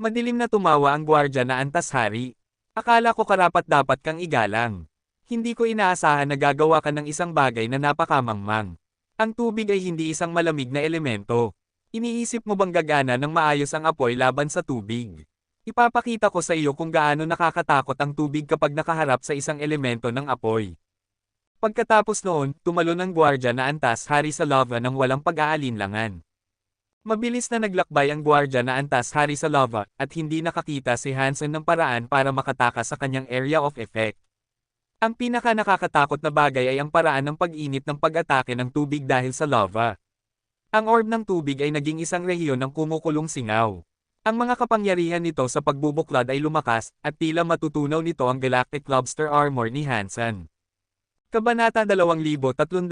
Madilim na tumawa ang gwardya na antas hari. Akala ko karapat-dapat kang igalang. Hindi ko inaasahan na gagawa ka ng isang bagay na napakamangmang. Ang tubig ay hindi isang malamig na elemento. Iniisip mo bang gagana ng maayos ang apoy laban sa tubig? Ipapakita ko sa iyo kung gaano nakakatakot ang tubig kapag nakaharap sa isang elemento ng apoy. Pagkatapos noon, tumalon ang gwardya na antas hari sa lava nang walang pag-aalinlangan. Mabilis na naglakbay ang gwardya na antas hari sa lava, at hindi nakakita si Hansen ng paraan para makatakas sa kanyang area of effect. Ang pinaka-nakakatakot na bagay ay ang paraan ng pag-init ng pag-atake ng tubig dahil sa lava. Ang orb ng tubig ay naging isang rehiyon ng kumukulong singaw. Ang mga kapangyarihan nito sa pagbubuklad ay lumakas, at tila matutunaw nito ang Galactic Lobster Armor ni Hansen. Kabanata 2318.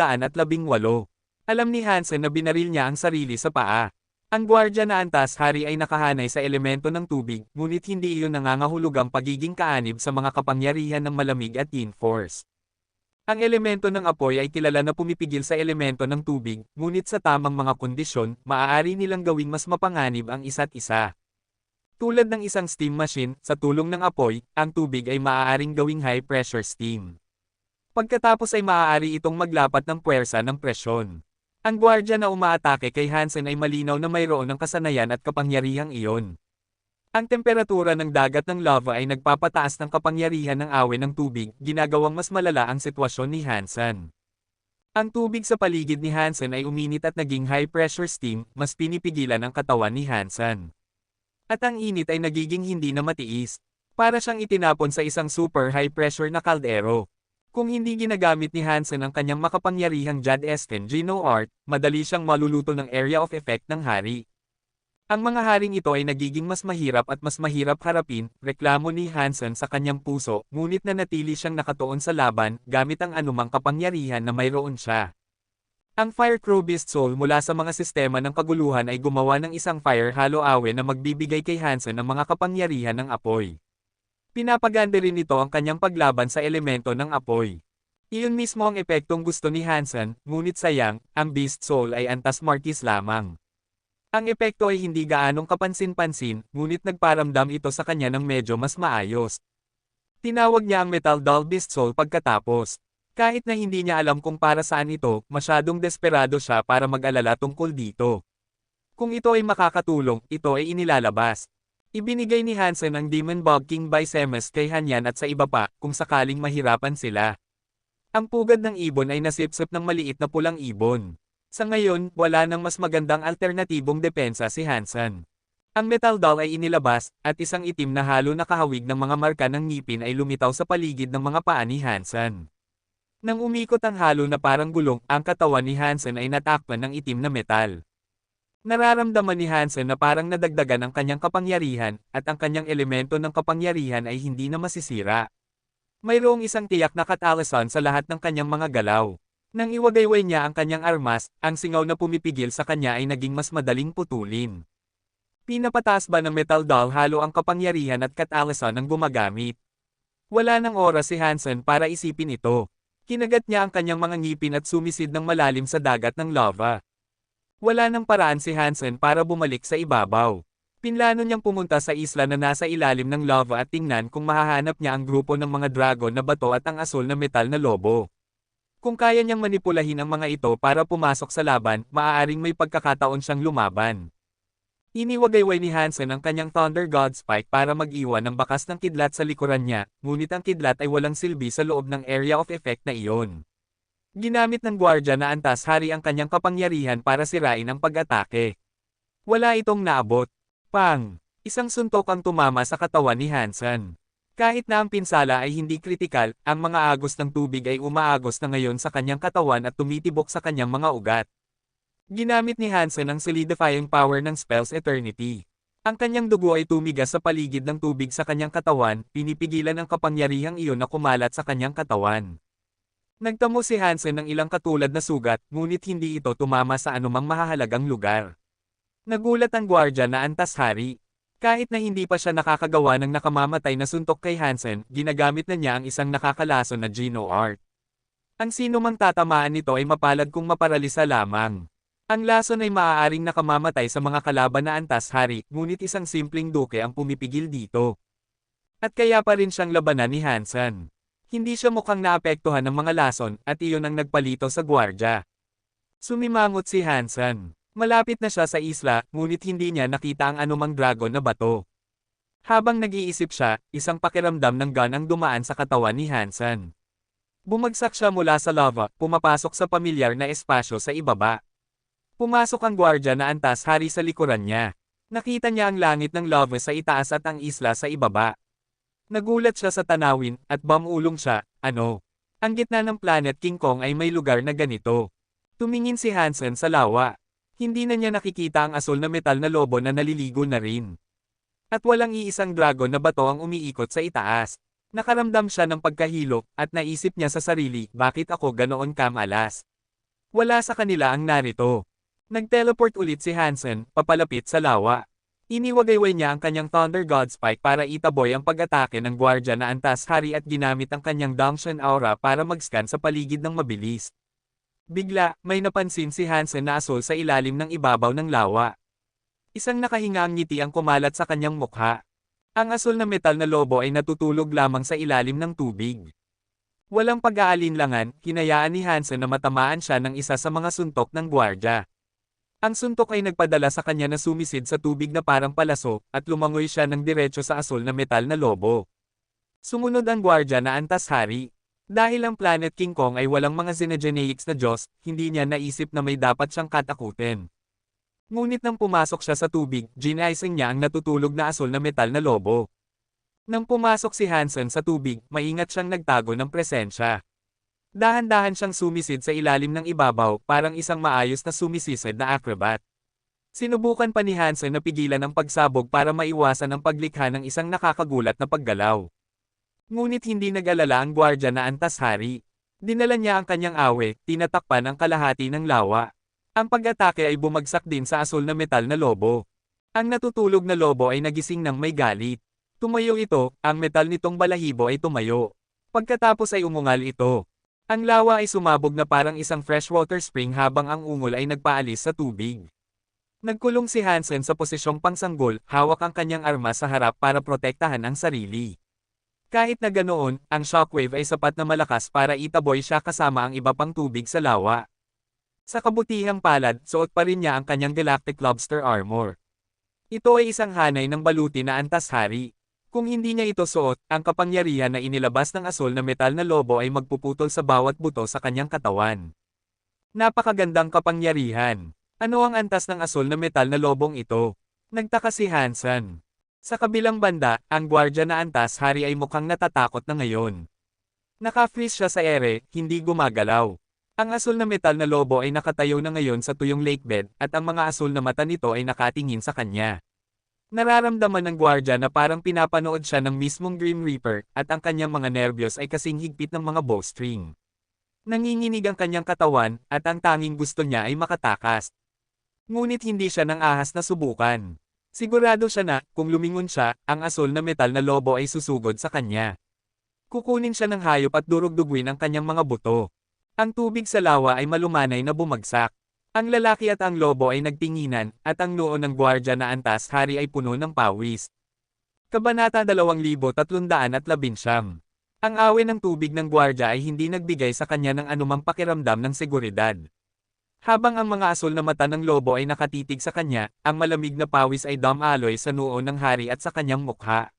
Alam ni Hansen na binaril niya ang sarili sa paa. Ang gwardya na antas hari ay nakahanay sa elemento ng tubig, ngunit hindi iyon nangangahulugang pagiging kaanib sa mga kapangyarihan ng malamig at yin force. Ang elemento ng apoy ay kilala na pumipigil sa elemento ng tubig, ngunit sa tamang mga kondisyon, maaari nilang gawing mas mapanganib ang isa't isa. Tulad ng isang steam machine, sa tulong ng apoy, ang tubig ay maaaring gawing high-pressure steam. Pagkatapos ay maaari itong maglapat ng puwersa ng presyon. Ang gwardya na umaatake kay Hansen ay malinaw na mayroon ng kasanayan at kapangyarihang iyon. Ang temperatura ng dagat ng lava ay nagpapataas ng kapangyarihan ng awe ng tubig, ginagawang mas malala ang sitwasyon ni Hansen. Ang tubig sa paligid ni Hansen ay uminit at naging high-pressure steam, mas pinipigilan ang katawan ni Hansen. At ang init ay nagiging hindi na matiis. Para siyang itinapon sa isang super high-pressure na kaldero. Kung hindi ginagamit ni Hansen ang kanyang makapangyarihang Jad Esken Geno Art, madali siyang maluluto ng area of effect ng hari. Ang mga haring ito ay nagiging mas mahirap at mas mahirap harapin, reklamo ni Hansen sa kanyang puso, ngunit nanatili siyang nakatuon sa laban, gamit ang anumang kapangyarihan na mayroon siya. Ang Firecrow Beast Soul mula sa mga sistema ng kaguluhan ay gumawa ng isang fire halo awe na magbibigay kay Hansen ng mga kapangyarihan ng apoy. Pinapaganda rin nito ang kanyang paglaban sa elemento ng apoy. Iyon mismo ang epektong gusto ni Hansen, ngunit sayang, ang Beast Soul ay antas martis lamang. Ang epekto ay hindi gaanong kapansin-pansin, ngunit nagparamdam ito sa kanya ng medyo mas maayos. Tinawag niya ang Metal Doll Beast Soul pagkatapos. Kahit na hindi niya alam kung para saan ito, masyadong desperado siya para mag-alala tungkol dito. Kung ito ay makakatulong, ito ay inilalabas. Ibinigay ni Hansen ang Demon Bog King by Semes kay Hanyan at sa iba pa, kung sakaling mahirapan sila. Ang pugad ng ibon ay nasipsip ng maliit na pulang ibon. Sa ngayon, wala nang mas magandang alternatibong depensa si Hansen. Ang Metal Doll ay inilabas, at isang itim na halo na kahawig ng mga marka ng ngipin ay lumitaw sa paligid ng mga paa ni Hansen. Nang umikot ang halo na parang gulong, ang katawan ni Hansen ay natakpan ng itim na metal. Nararamdaman ni Hansen na parang nadagdagan ang kanyang kapangyarihan, at ang kanyang elemento ng kapangyarihan ay hindi na masisira. Mayroong isang tiyak na katalasan sa lahat ng kanyang mga galaw. Nang iwagayway niya ang kanyang armas, ang singaw na pumipigil sa kanya ay naging mas madaling putulin. Pinapataas ba ng Metal Doll halo ang kapangyarihan at katalasan ng gumagamit? Wala nang oras si Hansen para isipin ito. Kinagat niya ang kanyang mga ngipin at sumisid ng malalim sa dagat ng lava. Wala nang paraan si Hansen para bumalik sa ibabaw. Pinlano niyang pumunta sa isla na nasa ilalim ng lava at tingnan kung mahahanap niya ang grupo ng mga dragon na bato at ang asul na metal na lobo. Kung kaya niyang manipulahin ang mga ito para pumasok sa laban, maaaring may pagkakataon siyang lumaban. Iniwagayway ni Hansen ang kanyang Thunder God Spike para mag-iwan ng bakas ng kidlat sa likuran niya, ngunit ang kidlat ay walang silbi sa loob ng area of effect na iyon. Ginamit ng gwardya na antas hari ang kanyang kapangyarihan para sirain ang pag-atake. Wala itong naabot. Pang! Isang suntok ang tumama sa katawan ni Hansen. Kahit na ang pinsala ay hindi kritikal, ang mga agos ng tubig ay umaagos na ngayon sa kanyang katawan at tumitibok sa kanyang mga ugat. Ginamit ni Hansen ang solidifying power ng Spell's Eternity. Ang kanyang dugo ay tumigas sa paligid ng tubig sa kanyang katawan, pinipigilan ang kapangyarihang iyon na kumalat sa kanyang katawan. Nagtamo si Hansen ng ilang katulad na sugat, ngunit hindi ito tumama sa anumang mahahalagang lugar. Nagulat ang gwardya na antas hari. Kahit na hindi pa siya nakakagawa ng nakamamatay na suntok kay Hansen, ginagamit na niya ang isang nakakalason na Geno Art. Ang sino mang tatamaan nito ay mapalad kung maparalisa lamang. Ang lason ay maaaring nakamamatay sa mga kalaban na antas hari, ngunit isang simpleng duke ang pumipigil dito. At kaya pa rin siyang labanan ni Hansen. Hindi siya mukhang naapektuhan ng mga lason, at iyon ang nagpalito sa gwardya. Sumimangot si Hansen. Malapit na siya sa isla, ngunit hindi niya nakita ang anumang dragon na bato. Habang nag-iisip siya, isang pakiramdam ng gun ang dumaan sa katawan ni Hansen. Bumagsak siya mula sa lava, pumapasok sa pamilyar na espasyo sa ibaba. Pumasok ang gwardya na antas hari sa likuran niya. Nakita niya ang langit ng lava sa itaas at ang isla sa ibaba. Nagulat siya sa tanawin, at bamulong siya, ano? Ang gitna ng Planet King Kong ay may lugar na ganito. Tumingin si Hansen sa lawa. Hindi na niya nakikita ang asul na metal na lobo na naliligo na rin. At walang iisang dragon na bato ang umiikot sa itaas. Nakaramdam siya ng pagkahilo, at naisip niya sa sarili, bakit ako ganoon kamalas? Wala sa kanila ang narito. Nag-teleport ulit si Hansen, papalapit sa lawa. Iniwagayway niya ang kanyang Thunder God Spike para itaboy ang pag-atake ng gwardya na antas hari at ginamit ang kanyang Dangshan Aura para mag-scan sa paligid ng mabilis. Bigla, may napansin si Hansen na asul sa ilalim ng ibabaw ng lawa. Isang nakahingang ngiti ang kumalat sa kanyang mukha. Ang asul na metal na lobo ay natutulog lamang sa ilalim ng tubig. Walang pag-aalinlangan, hinayaan ni Hansen na matamaan siya ng isa sa mga suntok ng gwardya. Ang suntok ay nagpadala sa kanya na sumisid sa tubig na parang palaso, at lumangoy siya ng diretso sa asul na metal na lobo. Sumunod ang gwardya na antas hari. Dahil ang Planet King Kong ay walang mga xenogeneics na Diyos, hindi niya naisip na may dapat siyang katakutin. Ngunit nang pumasok siya sa tubig, ginising niya ang natutulog na asul na metal na lobo. Nang pumasok si Hansen sa tubig, maingat siyang nagtago ng presensya. Dahan-dahan siyang sumisid sa ilalim ng ibabaw, parang isang maayos na sumisisid na acrobat. Sinubukan pa ni Hansen na pigilan ang pagsabog para maiwasan ang paglikha ng isang nakakagulat na paggalaw. Ngunit hindi nag-alala ang gwardya na antas hari. Dinala niya ang kanyang awe, tinatakpan ang kalahati ng lawa. Ang pag-atake ay bumagsak din sa asul na metal na lobo. Ang natutulog na lobo ay nagising ng may galit. Tumayo ito, ang metal nitong balahibo ay tumayo. Pagkatapos ay umungal ito. Ang lawa ay sumabog na parang isang freshwater spring habang ang ungol ay nagpaalis sa tubig. Nagkulong si Hansen sa posisyong pangsanggol, hawak ang kanyang armas sa harap para protektahan ang sarili. Kahit na ganoon, ang shockwave ay sapat na malakas para itaboy siya kasama ang iba pang tubig sa lawa. Sa kabutihang palad, suot pa rin niya ang kanyang Galactic Lobster Armor. Ito ay isang hanay ng baluti na antas hari. Kung hindi niya ito suot, ang kapangyarihan na inilabas ng asul na metal na lobo ay magpuputol sa bawat buto sa kanyang katawan. Napakagandang kapangyarihan. Ano ang antas ng asul na metal na lobong ito? Nagtaka si Hansen. Sa kabilang banda, ang gwardya na antas hari ay mukhang natatakot na ngayon. Naka-freeze siya sa ere, hindi gumagalaw. Ang asul na metal na lobo ay nakatayo na ngayon sa tuyong lakebed, at ang mga asul na mata nito ay nakatingin sa kanya. Nararamdaman ng gwardya na parang pinapanood siya ng mismong Grim Reaper, at ang kanyang mga nerbiyos ay kasing higpit ng mga bowstring. Nanginginig ang kanyang katawan, at ang tanging gusto niya ay makatakas. Ngunit hindi siya nang ahas na subukan. Sigurado siya na, kung lumingon siya, ang asul na metal na lobo ay susugod sa kanya. Kukunin siya ng hayop at durugduguin ang kanyang mga buto. Ang tubig sa lawa ay malumanay na bumagsak. Ang lalaki at ang lobo ay nagtinginan, at ang noo ng gwardya na antas hari ay puno ng pawis. Kabanata 2319. Ang awe ng tubig ng gwardya ay hindi nagbigay sa kanya ng anumang pakiramdam ng seguridad. Habang ang mga asul na mata ng lobo ay nakatitig sa kanya, ang malamig na pawis ay dumaloy sa noo ng hari at sa kanyang mukha.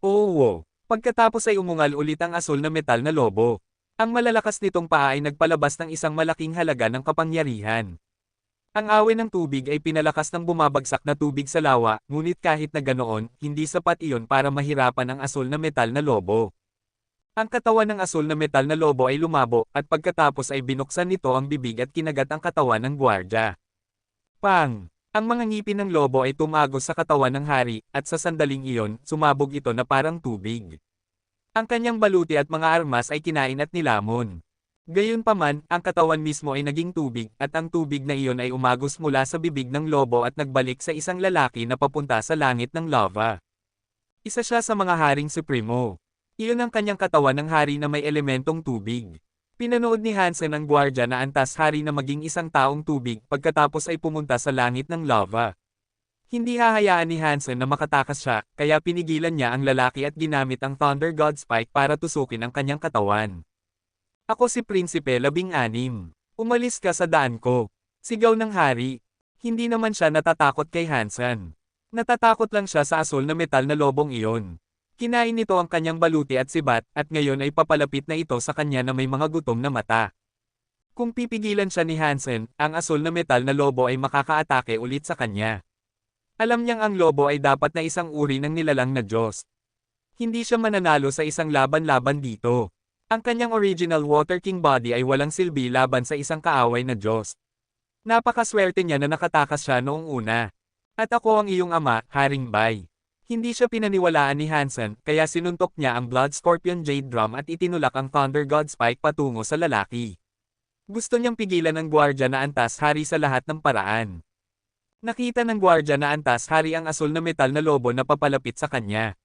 Oo! Pagkatapos ay umungal ulit ang asul na metal na lobo. Ang malalakas nitong paa ay nagpalabas ng isang malaking halaga ng kapangyarihan. Ang awe ng tubig ay pinalakas ng bumabagsak na tubig sa lawa, ngunit kahit na ganoon, hindi sapat iyon para mahirapan ang asul na metal na lobo. Ang katawan ng asul na metal na lobo ay lumabo, at pagkatapos ay binuksan nito ang bibig at kinagat ang katawan ng gwardya. Pang! Ang mga ngipin ng lobo ay tumagos sa katawan ng hari, at sa sandaling iyon, sumabog ito na parang tubig. Ang kanyang baluti at mga armas ay kinain at nilamon. Gayunpaman, ang katawan mismo ay naging tubig, at ang tubig na iyon ay umagos mula sa bibig ng lobo at nagbalik sa isang lalaki na papunta sa langit ng lava. Isa siya sa mga haring supremo. Iyon ang kanyang katawan ng hari na may elementong tubig. Pinanood ni Hansen ang gwardya na antas hari na maging isang taong tubig pagkatapos ay pumunta sa langit ng lava. Hindi hahayaan ni Hansen na makatakas siya, kaya pinigilan niya ang lalaki at ginamit ang Thunder God Spike para tusukin ang kanyang katawan. Ako si Prinsipe 16. Umalis ka sa daan ko. Sigaw ng hari. Hindi naman siya natatakot kay Hansen. Natatakot lang siya sa asul na metal na lobong iyon. Kinain nito ang kanyang baluti at sibat, at ngayon ay papalapit na ito sa kanya na may mga gutom na mata. Kung pipigilan siya ni Hansen, ang asul na metal na lobo ay makakaatake ulit sa kanya. Alam niyang ang lobo ay dapat na isang uri ng nilalang na Diyos. Hindi siya mananalo sa isang laban-laban dito. Ang kanyang original Water King body ay walang silbi laban sa isang kaaway na Diyos. Napakaswerte niya na nakatakas siya noong una. At ako ang iyong ama, Haring Bai. Hindi siya pinaniwalaan ni Hansen, kaya sinuntok niya ang Blood Scorpion Jade Drum at itinulak ang Thunder God Spike patungo sa lalaki. Gusto niyang pigilan ang gwardya na antas hari sa lahat ng paraan. Nakita ng gwardya na antas hari ang asul na metal na lobo na papalapit sa kanya.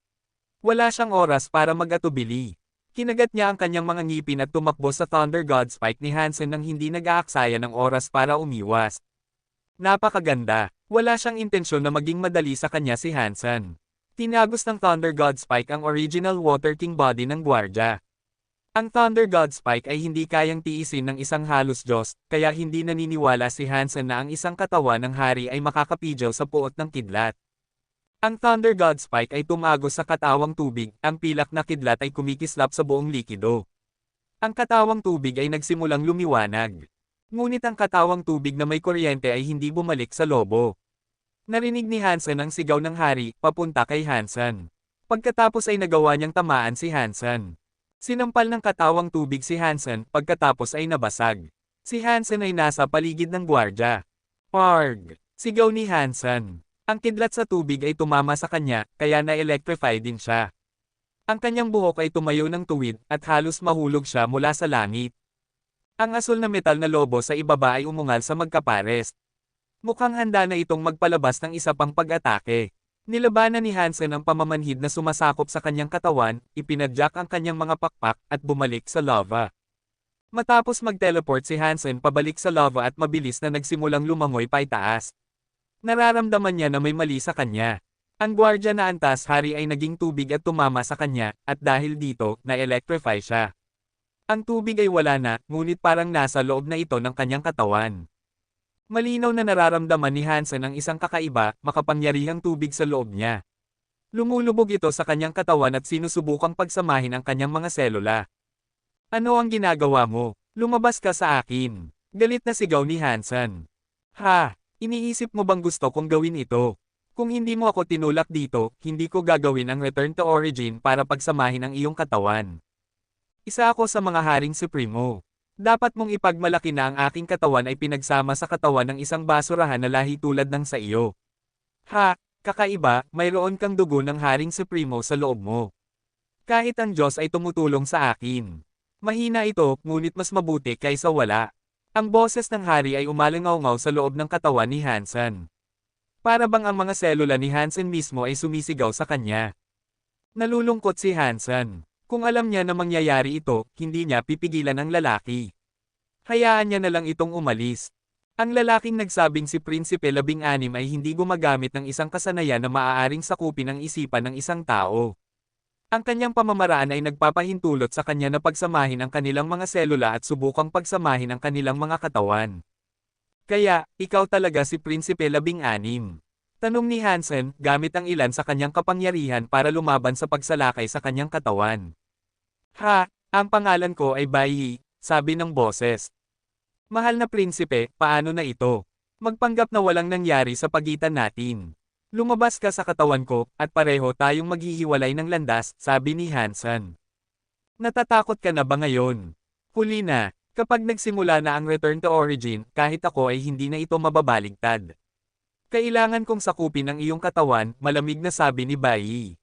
Wala siyang oras para mag-atubili. Kinagat niya ang kanyang mga ngipin at tumakbo sa Thunder God Spike ni Hansen nang hindi nag-aaksaya ng oras para umiwas. Napakaganda. Wala siyang intensyon na maging madali sa kanya si Hansen. Tinagos ng Thunder God Spike ang original Water King body ng gwardya. Ang Thunder God Spike ay hindi kayang tiisin ng isang halos Diyos, kaya hindi naniniwala si Hansen na ang isang katawan ng hari ay makakapidyaw sa puot ng kidlat. Ang Thunder God Spike ay tumagos sa katawang tubig, ang pilak na kidlat ay kumikislap sa buong likido. Ang katawang tubig ay nagsimulang lumiwanag. Ngunit ang katawang tubig na may kuryente ay hindi bumalik sa lobo. Narinig ni Hansen ang sigaw ng hari, papunta kay Hansen. Pagkatapos ay nagawa niyang tamaan si Hansen. Sinampal ng katawang tubig si Hansen, pagkatapos ay nabasag. Si Hansen ay nasa paligid ng gwardya. Parg! Sigaw ni Hansen. Ang kidlat sa tubig ay tumama sa kanya, kaya na-electrify din siya. Ang kanyang buhok ay tumayo ng tuwid, at halos mahulog siya mula sa langit. Ang asul na metal na lobo sa ibaba ay umungal sa magkapares. Mukhang handa na itong magpalabas ng isa pang pag-atake. Nilabanan ni Hansen ang pamamanhid na sumasakop sa kanyang katawan, ipinadyak ang kanyang mga pakpak, at bumalik sa lava. Matapos mag-teleport si Hansen pabalik sa lava at mabilis na nagsimulang lumangoy paitaas. Nararamdaman niya na may mali sa kanya. Ang gwardya na antas hari ay naging tubig at tumama sa kanya, at dahil dito, na-electrify siya. Ang tubig ay wala na, ngunit parang nasa loob na ito ng kanyang katawan. Malinaw na nararamdaman ni Hansen ang isang kakaiba, makapangyarihang tubig sa loob niya. Lumulubog ito sa kanyang katawan at sinusubukang pagsamahin ang kanyang mga selula. Ano ang ginagawa mo? Lumabas ka sa akin. Galit na sigaw ni Hansen. Ha? Iniisip mo bang gusto kong gawin ito? Kung hindi mo ako tinulak dito, hindi ko gagawin ang Return to Origin para pagsamahin ang iyong katawan. Isa ako sa mga Haring Supremo. Dapat mong ipagmalaki na ang aking katawan ay pinagsama sa katawan ng isang basurahan na lahi tulad ng sa iyo. Ha, kakaiba, mayroon kang dugo ng Haring Supremo sa loob mo. Kahit ang Diyos ay tumutulong sa akin. Mahina ito, ngunit mas mabuti kaysa wala. Ang boses ng hari ay umalangaw-ngaw sa loob ng katawan ni Hansen. Para bang ang mga selula ni Hansen mismo ay sumisigaw sa kanya. Nalulungkot si Hansen. Kung alam niya na mangyayari ito, hindi niya pipigilan ang lalaki. Hayaan niya na lang itong umalis. Ang lalaking nagsabing si Prinsipe 16 ay hindi gumagamit ng isang kasanayan na maaaring sakupin ang isipan ng isang tao. Ang kanyang pamamaraan ay nagpapahintulot sa kanya na pagsamahin ang kanilang mga selula at subukang pagsamahin ang kanilang mga katawan. Kaya, ikaw talaga si Prinsipe 16? Tanong ni Hansen, gamit ang ilan sa kanyang kapangyarihan para lumaban sa pagsalakay sa kanyang katawan. Ha, ang pangalan ko ay Bai, sabi ng boses. Mahal na prinsipe, paano na ito? Magpanggap na walang nangyari sa pagitan natin. Lumabas ka sa katawan ko, at pareho tayong maghihiwalay ng landas, sabi ni Hansen. Natatakot ka na ba ngayon? Huli na, kapag nagsimula na ang Return to Origin, kahit ako ay hindi na ito mababaligtad. Kailangan kong sakupin ang iyong katawan, malamig na sabi ni Bai.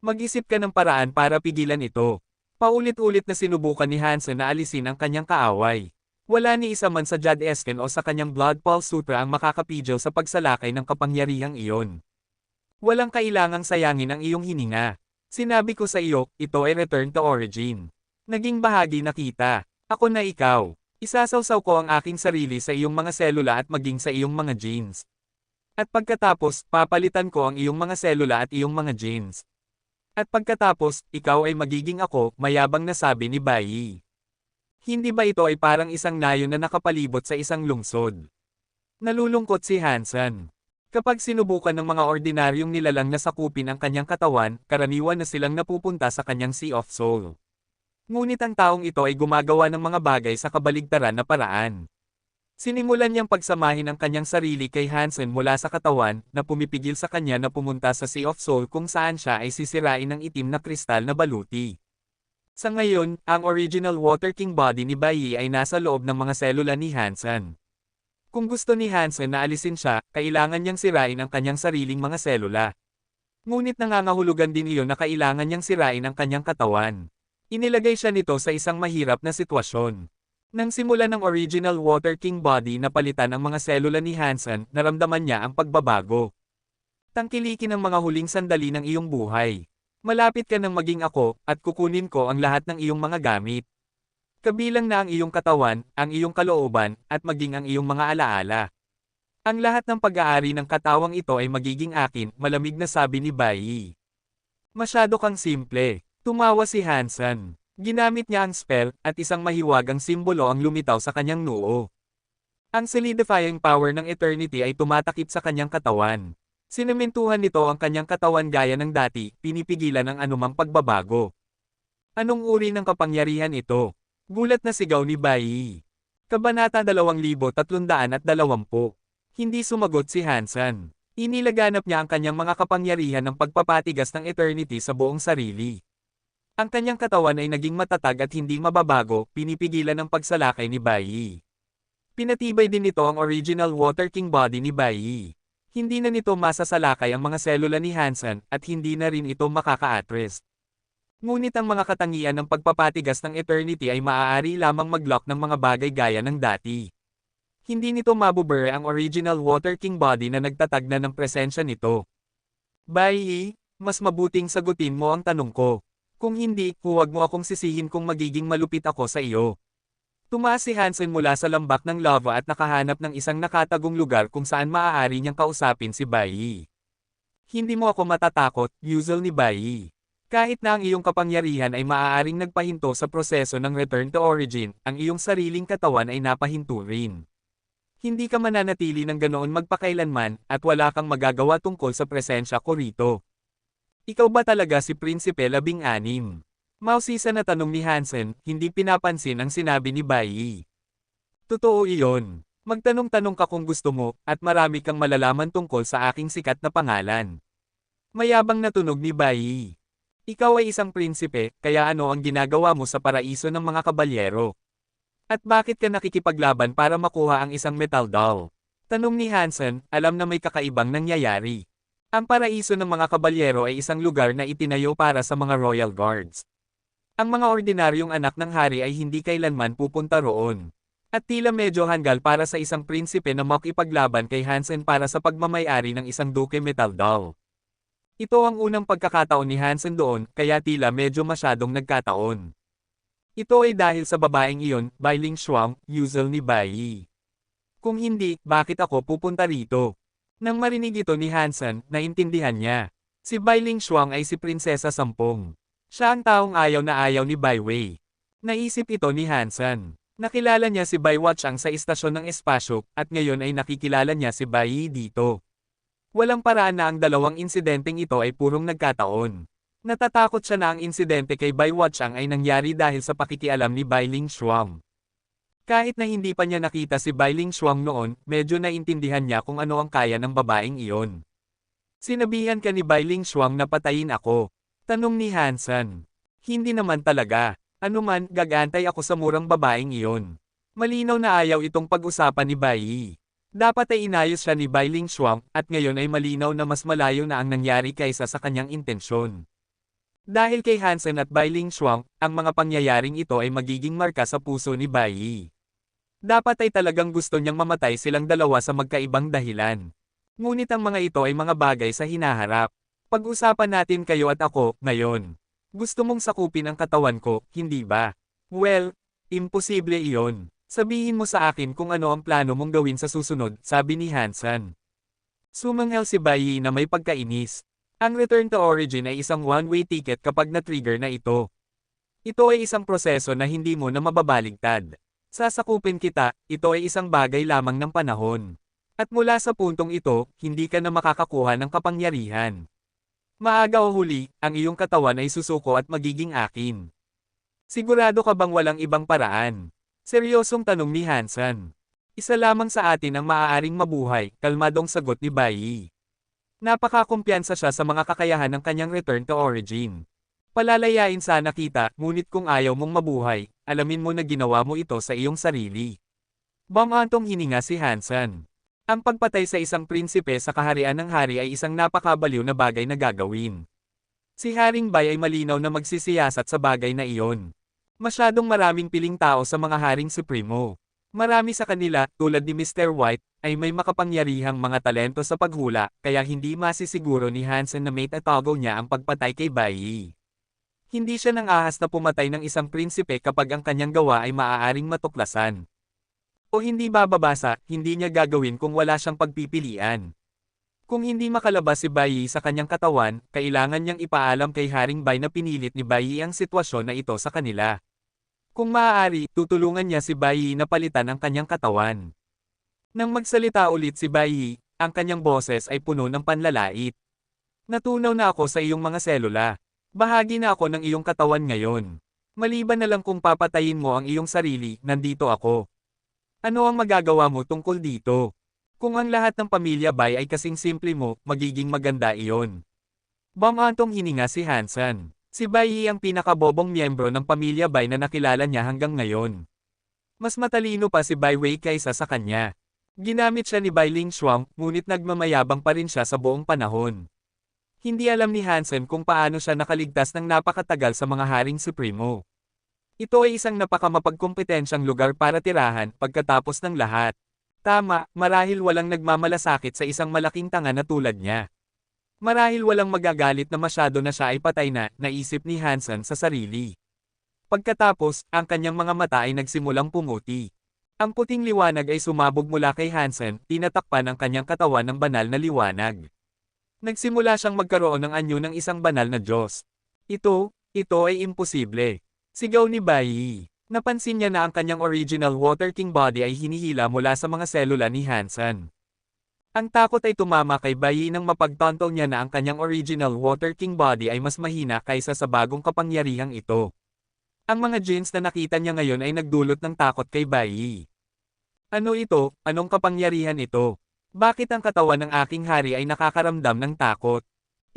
Mag-isip ka ng paraan para pigilan ito. Paulit-ulit na sinubukan ni Hansen na alisin ang kanyang kaaway. Wala ni isa man sa Jad Esken o sa kanyang Blood Pulse Sutra ang makakapidyaw sa pagsalakay ng kapangyarihang iyon. Walang kailangang sayangin ang iyong hininga. Sinabi ko sa iyo, ito ay Return to Origin. Naging bahagi na kita. Ako na ikaw. Isasawsaw ko ang aking sarili sa iyong mga selula at maging sa iyong mga genes. At pagkatapos, papalitan ko ang iyong mga selula at iyong mga genes. At pagkatapos, ikaw ay magiging ako, mayabang na sabi ni Bai. Hindi ba ito ay parang isang nayon na nakapalibot sa isang lungsod? Nalulungkot si Hansen. Kapag sinubukan ng mga ordinaryong nilalang na sakupin ang kanyang katawan, karaniwan na silang napupunta sa kanyang Sea of Soul. Ngunit ang taong ito ay gumagawa ng mga bagay sa kabaligtaran na paraan. Sinimulan niyang pagsamahin ang kanyang sarili kay Hansen mula sa katawan, na pumipigil sa kanya na pumunta sa Sea of Soul kung saan siya ay sisirain ng itim na kristal na baluti. Sa ngayon, ang original Water King body ni Bai ay nasa loob ng mga selula ni Hansen. Kung gusto ni Hansen na alisin siya, kailangan niyang sirain ang kanyang sariling mga selula. Ngunit nangangahulugan din iyon na kailangan niyang sirain ang kanyang katawan. Inilagay siya nito sa isang mahirap na sitwasyon. Nang simulan ng original Water King body na palitan ang mga selula ni Hansen, naramdaman niya ang pagbabago. Tangkilikin ang mga huling sandali ng iyong buhay. Malapit ka nang maging ako, at kukunin ko ang lahat ng iyong mga gamit. Kabilang na ang iyong katawan, ang iyong kalooban, at maging ang iyong mga alaala. Ang lahat ng pag-aari ng katawang ito ay magiging akin, malamig na sabi ni Bai Yi. Masyado kang simple. Tumawa si Hansen. Ginamit niya ang spell, at isang mahiwagang simbolo ang lumitaw sa kanyang noo. Ang solidifying power ng Eternity ay tumatakip sa kanyang katawan. Sinementuhan nito ang kanyang katawan gaya ng dati, pinipigilan ang anumang pagbabago. Anong uri ng kapangyarihan ito? Gulat na sigaw ni Bai Yi. Kabanata 2320. Hindi sumagot si Hansen. Inilaganap niya ang kanyang mga kapangyarihan ng pagpapatigas ng Eternity sa buong sarili. Ang kanyang katawan ay naging matatag at hindi mababago, pinipigilan ang pagsalakay ni Bai Yi. Pinatibay din nito ang original Water King body ni Bai Yi. Hindi na nito masasalakay ang mga selula ni Hansen, at hindi na rin ito makaka-attrest. Ngunit ang mga katangian ng pagpapatigas ng Eternity ay maaari lamang mag-lock ng mga bagay gaya ng dati. Hindi nito mabubure ang original Water King body na nagtatag na ng presensya nito. Bai Yi, mas mabuting sagutin mo ang tanong ko. Kung hindi, huwag mo akong sisihin kung magiging malupit ako sa iyo. Tumaas si Hansen mula sa lambak ng lava at nakahanap ng isang nakatagong lugar kung saan maaari niyang kausapin si Bai Yi. Hindi mo ako matatakot, usual ni Bai Yi. Kahit na ang iyong kapangyarihan ay maaaring nagpahinto sa proseso ng return to origin, ang iyong sariling katawan ay napahinto rin. Hindi ka mananatili ng ganoon magpakailanman, at wala kang magagawa tungkol sa presensya ko rito. Ikaw ba talaga si Prinsipe 16? Mausisa na tanong ni Hansen, hindi pinapansin ang sinabi ni Bai Yi. Totoo iyon. Magtanong-tanong ka kung gusto mo, at marami kang malalaman tungkol sa aking sikat na pangalan. Mayabang na tunog ni Bai Yi. Ikaw ay isang prinsipe, kaya ano ang ginagawa mo sa paraiso ng mga kabalyero? At bakit ka nakikipaglaban para makuha ang isang metal doll? Tanong ni Hansen, alam na may kakaibang nangyayari. Ang paraiso ng mga kabalyero ay isang lugar na itinayo para sa mga royal guards. Ang mga ordinaryong anak ng hari ay hindi kailanman pupunta roon. At tila medyo hanggal para sa isang prinsipe na makipaglaban kay Hansen para sa pagmamayari ng isang duke metal doll. Ito ang unang pagkakataon ni Hansen doon, kaya tila medyo masyadong nagkataon. Ito ay dahil sa babaeng iyon, Bai Ling Shuang, usual ni Bai Yi. Kung hindi, bakit ako pupunta rito? Nang marinig ito ni Hansen, naintindihan niya. Si Bai Ling Shuang ay si Prinsesa Sampung. Siya ang taong ayaw na ayaw ni Bai Wei. Naisip ito ni Hansen. Nakilala niya si Bai Wuchang sa istasyon ng espasyo, at ngayon ay nakikilala niya si Bai Yi dito. Walang paraan na ang dalawang insidenteng ito ay purong nagkataon. Natatakot siya na ang insidente kay Bai Wuchang ay nangyari dahil sa pakikialam ni Bai Ling Shuang. Kahit na hindi pa niya nakita si Bai Ling Shuang noon, medyo naintindihan niya kung ano ang kaya ng babaeng iyon. Sinabihan ka ni Bai Ling Shuang na patayin ako. Tanong ni Hansen. Hindi naman talaga. Anuman, gagantay ako sa murang babaeng iyon. Malinaw na ayaw itong pag-usapan ni Bai Yi. Dapat ay inayos siya ni Bai Ling Shuang, at ngayon ay malinaw na mas malayo na ang nangyari kaysa sa kanyang intensyon. Dahil kay Hansen at Bai Ling Shuang, ang mga pangyayaring ito ay magiging marka sa puso ni Bai Yi. Dapat ay talagang gusto niyang mamatay silang dalawa sa magkaibang dahilan. Ngunit ang mga ito ay mga bagay sa hinaharap. Pag-usapan natin kayo at ako, ngayon. Gusto mong sakupin ang katawan ko, hindi ba? Well, imposible iyon. Sabihin mo sa akin kung ano ang plano mong gawin sa susunod, sabi ni Hansen. Sumanghel si Bai Yi na may pagkainis. Ang return to origin ay isang one-way ticket kapag na-trigger na ito. Ito ay isang proseso na hindi mo na mababaligtad. Sasakupin kita, ito ay isang bagay lamang ng panahon. At mula sa puntong ito, hindi ka na makakakuha ng kapangyarihan. Maaga o huli, ang iyong katawan ay susuko at magiging akin. Sigurado ka bang walang ibang paraan? Seryosong tanong ni Hansen. Isa lamang sa atin ang maaaring mabuhay, kalmadong sagot ni Bai Yi. Napakakumpiyansa siya sa mga kakayahan ng kanyang return to origin. Palalayain sana kita, ngunit kung ayaw mong mabuhay, alamin mo na ginawa mo ito sa iyong sarili. Bamantong hininga si Hansen. Ang pagpatay sa isang prinsipe sa kaharian ng hari ay isang napakabaliw na bagay na gagawin. Si Haring Bai ay malinaw na magsisiyasat sa bagay na iyon. Masyadong maraming piling tao sa mga Haring Supremo. Marami sa kanila, tulad ni Mr. White, ay may makapangyarihang mga talento sa paghula, kaya hindi masisiguro ni Hansen na may tatago niya ang pagpatay kay Bai Yi. Hindi siya nang ahas na pumatay ng isang prinsipe kapag ang kanyang gawa ay maaaring matuklasan. O hindi bababasa, hindi niya gagawin kung wala siyang pagpipilian. Kung hindi makalabas si Bai Yi sa kanyang katawan, kailangan niyang ipaalam kay Haring Bai na pinilit ni Bai Yi ang sitwasyon na ito sa kanila. Kung maaari, tutulungan niya si Bai Yi na palitan ang kanyang katawan. Nang magsalita ulit si Bai Yi, ang kanyang boses ay puno ng panlalait. Natunaw na ako sa iyong mga selula. Bahagi na ako ng iyong katawan ngayon. Maliban na lang kung papatayin mo ang iyong sarili, nandito ako. Ano ang magagawa mo tungkol dito? Kung ang lahat ng pamilya Bai ay kasing simple mo, magiging maganda iyon. Bumantong hininga si Hansen. Si Bai Yi ang pinakabobong miyembro ng pamilya Bai na nakilala niya hanggang ngayon. Mas matalino pa si Bai Wei kaysa sa kanya. Ginamit siya ni Bai Ling Shuang, ngunit nagmamayabang pa rin siya sa buong panahon. Hindi alam ni Hansen kung paano siya nakaligtas ng napakatagal sa mga Haring Supremo. Ito ay isang napakamapagkompetensyang lugar para tirahan pagkatapos ng lahat. Tama, marahil walang nagmamalasakit sa isang malaking tanga na tulad niya. Marahil walang magagalit na masyado na siya ay patay na, naisip ni Hansen sa sarili. Pagkatapos, ang kanyang mga mata ay nagsimulang pumuti. Ang puting liwanag ay sumabog mula kay Hansen, tinatakpan ang kanyang katawan ng banal na liwanag. Nagsimula siyang magkaroon ng anyo ng isang banal na Diyos. Ito ay imposible. Sigaw ni Bai Yi. Napansin niya na ang kanyang original Water King body ay hinihila mula sa mga selula ni Hansen. Ang takot ay tumama kay Bai Yi nang mapagtanto niya na ang kanyang original Water King body ay mas mahina kaysa sa bagong kapangyarihang ito. Ang mga genes na nakita niya ngayon ay nagdulot ng takot kay Bai Yi. Ano ito? Anong kapangyarihan ito? Bakit ang katawan ng aking hari ay nakakaramdam ng takot?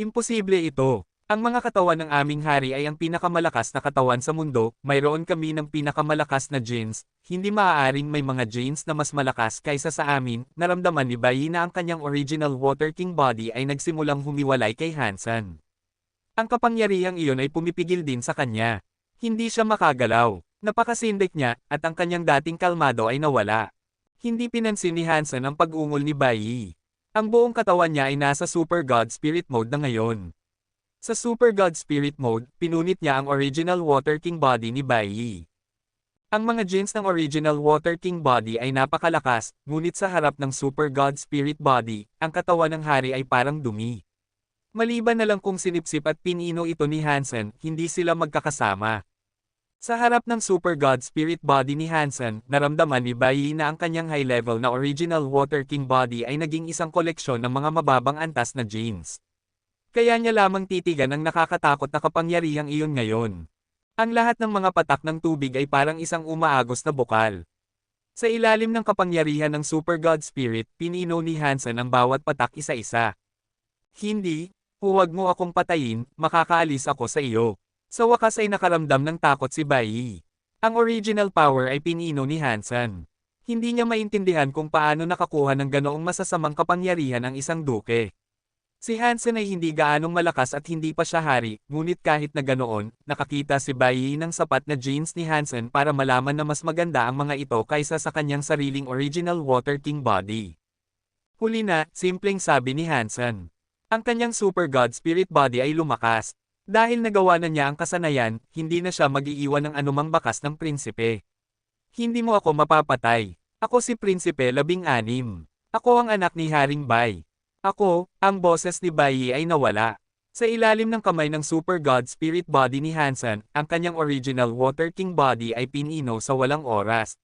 Imposible ito. Ang mga katawan ng aming hari ay ang pinakamalakas na katawan sa mundo, mayroon kami ng pinakamalakas na genes, hindi maaaring may mga genes na mas malakas kaysa sa amin. Naramdaman ni Bai Yi na ang kanyang original Water King body ay nagsimulang humiwalay kay Hansen. Ang kapangyarihang iyon ay pumipigil din sa kanya. Hindi siya makagalaw. Napakasindik niya, at ang kanyang dating kalmado ay nawala. Hindi pinansin ni Hansen ang pag-ungol ni Bai Yi. Ang buong katawan niya ay nasa Super God Spirit mode na ngayon. Sa Super God Spirit mode, pinunit niya ang original Water King body ni Bai Yi. Ang mga genes ng original Water King body ay napakalakas, ngunit sa harap ng Super God Spirit body, ang katawan ng hari ay parang dumi. Maliban na lang kung sinipsip at pinino ito ni Hansen, hindi sila magkakasama. Sa harap ng Super God Spirit body ni Hansen, naramdaman ni Bai Yi na ang kanyang high-level na original Water King body ay naging isang koleksyon ng mga mababang antas na genes. Kaya niya lamang titigan ang nakakatakot na kapangyarihang iyon ngayon. Ang lahat ng mga patak ng tubig ay parang isang umaagos na bukal. Sa ilalim ng kapangyarihan ng Super God Spirit, pinino ni Hansen ang bawat patak isa-isa. Hindi, huwag mo akong patayin, makakaalis ako sa iyo. Sa wakas ay nakaramdam ng takot si Bai Yi. Ang original power ay pinino ni Hansen. Hindi niya maintindihan kung paano nakakuha ng ganoong masasamang kapangyarihan ang isang duke. Si Hansen ay hindi gaanong malakas at hindi pa siya hari, ngunit kahit na ganoon, nakakita si Bai Yi ng sapat na genes ni Hansen para malaman na mas maganda ang mga ito kaysa sa kanyang sariling original Water King body. Huli na, simpleng sabi ni Hansen. Ang kanyang Super God Spirit body ay lumakas. Dahil nagawa na niya ang kasanayan, hindi na siya mag-iiwan ng anumang bakas ng prinsipe. Hindi mo ako mapapatay. Ako si Prinsipe 16. Ako ang anak ni Haring Bai. Ako, ang boses ni Bai Yi ay nawala. Sa ilalim ng kamay ng Super God Spirit body ni Hansen, ang kanyang original Water King body ay pinino sa walang oras.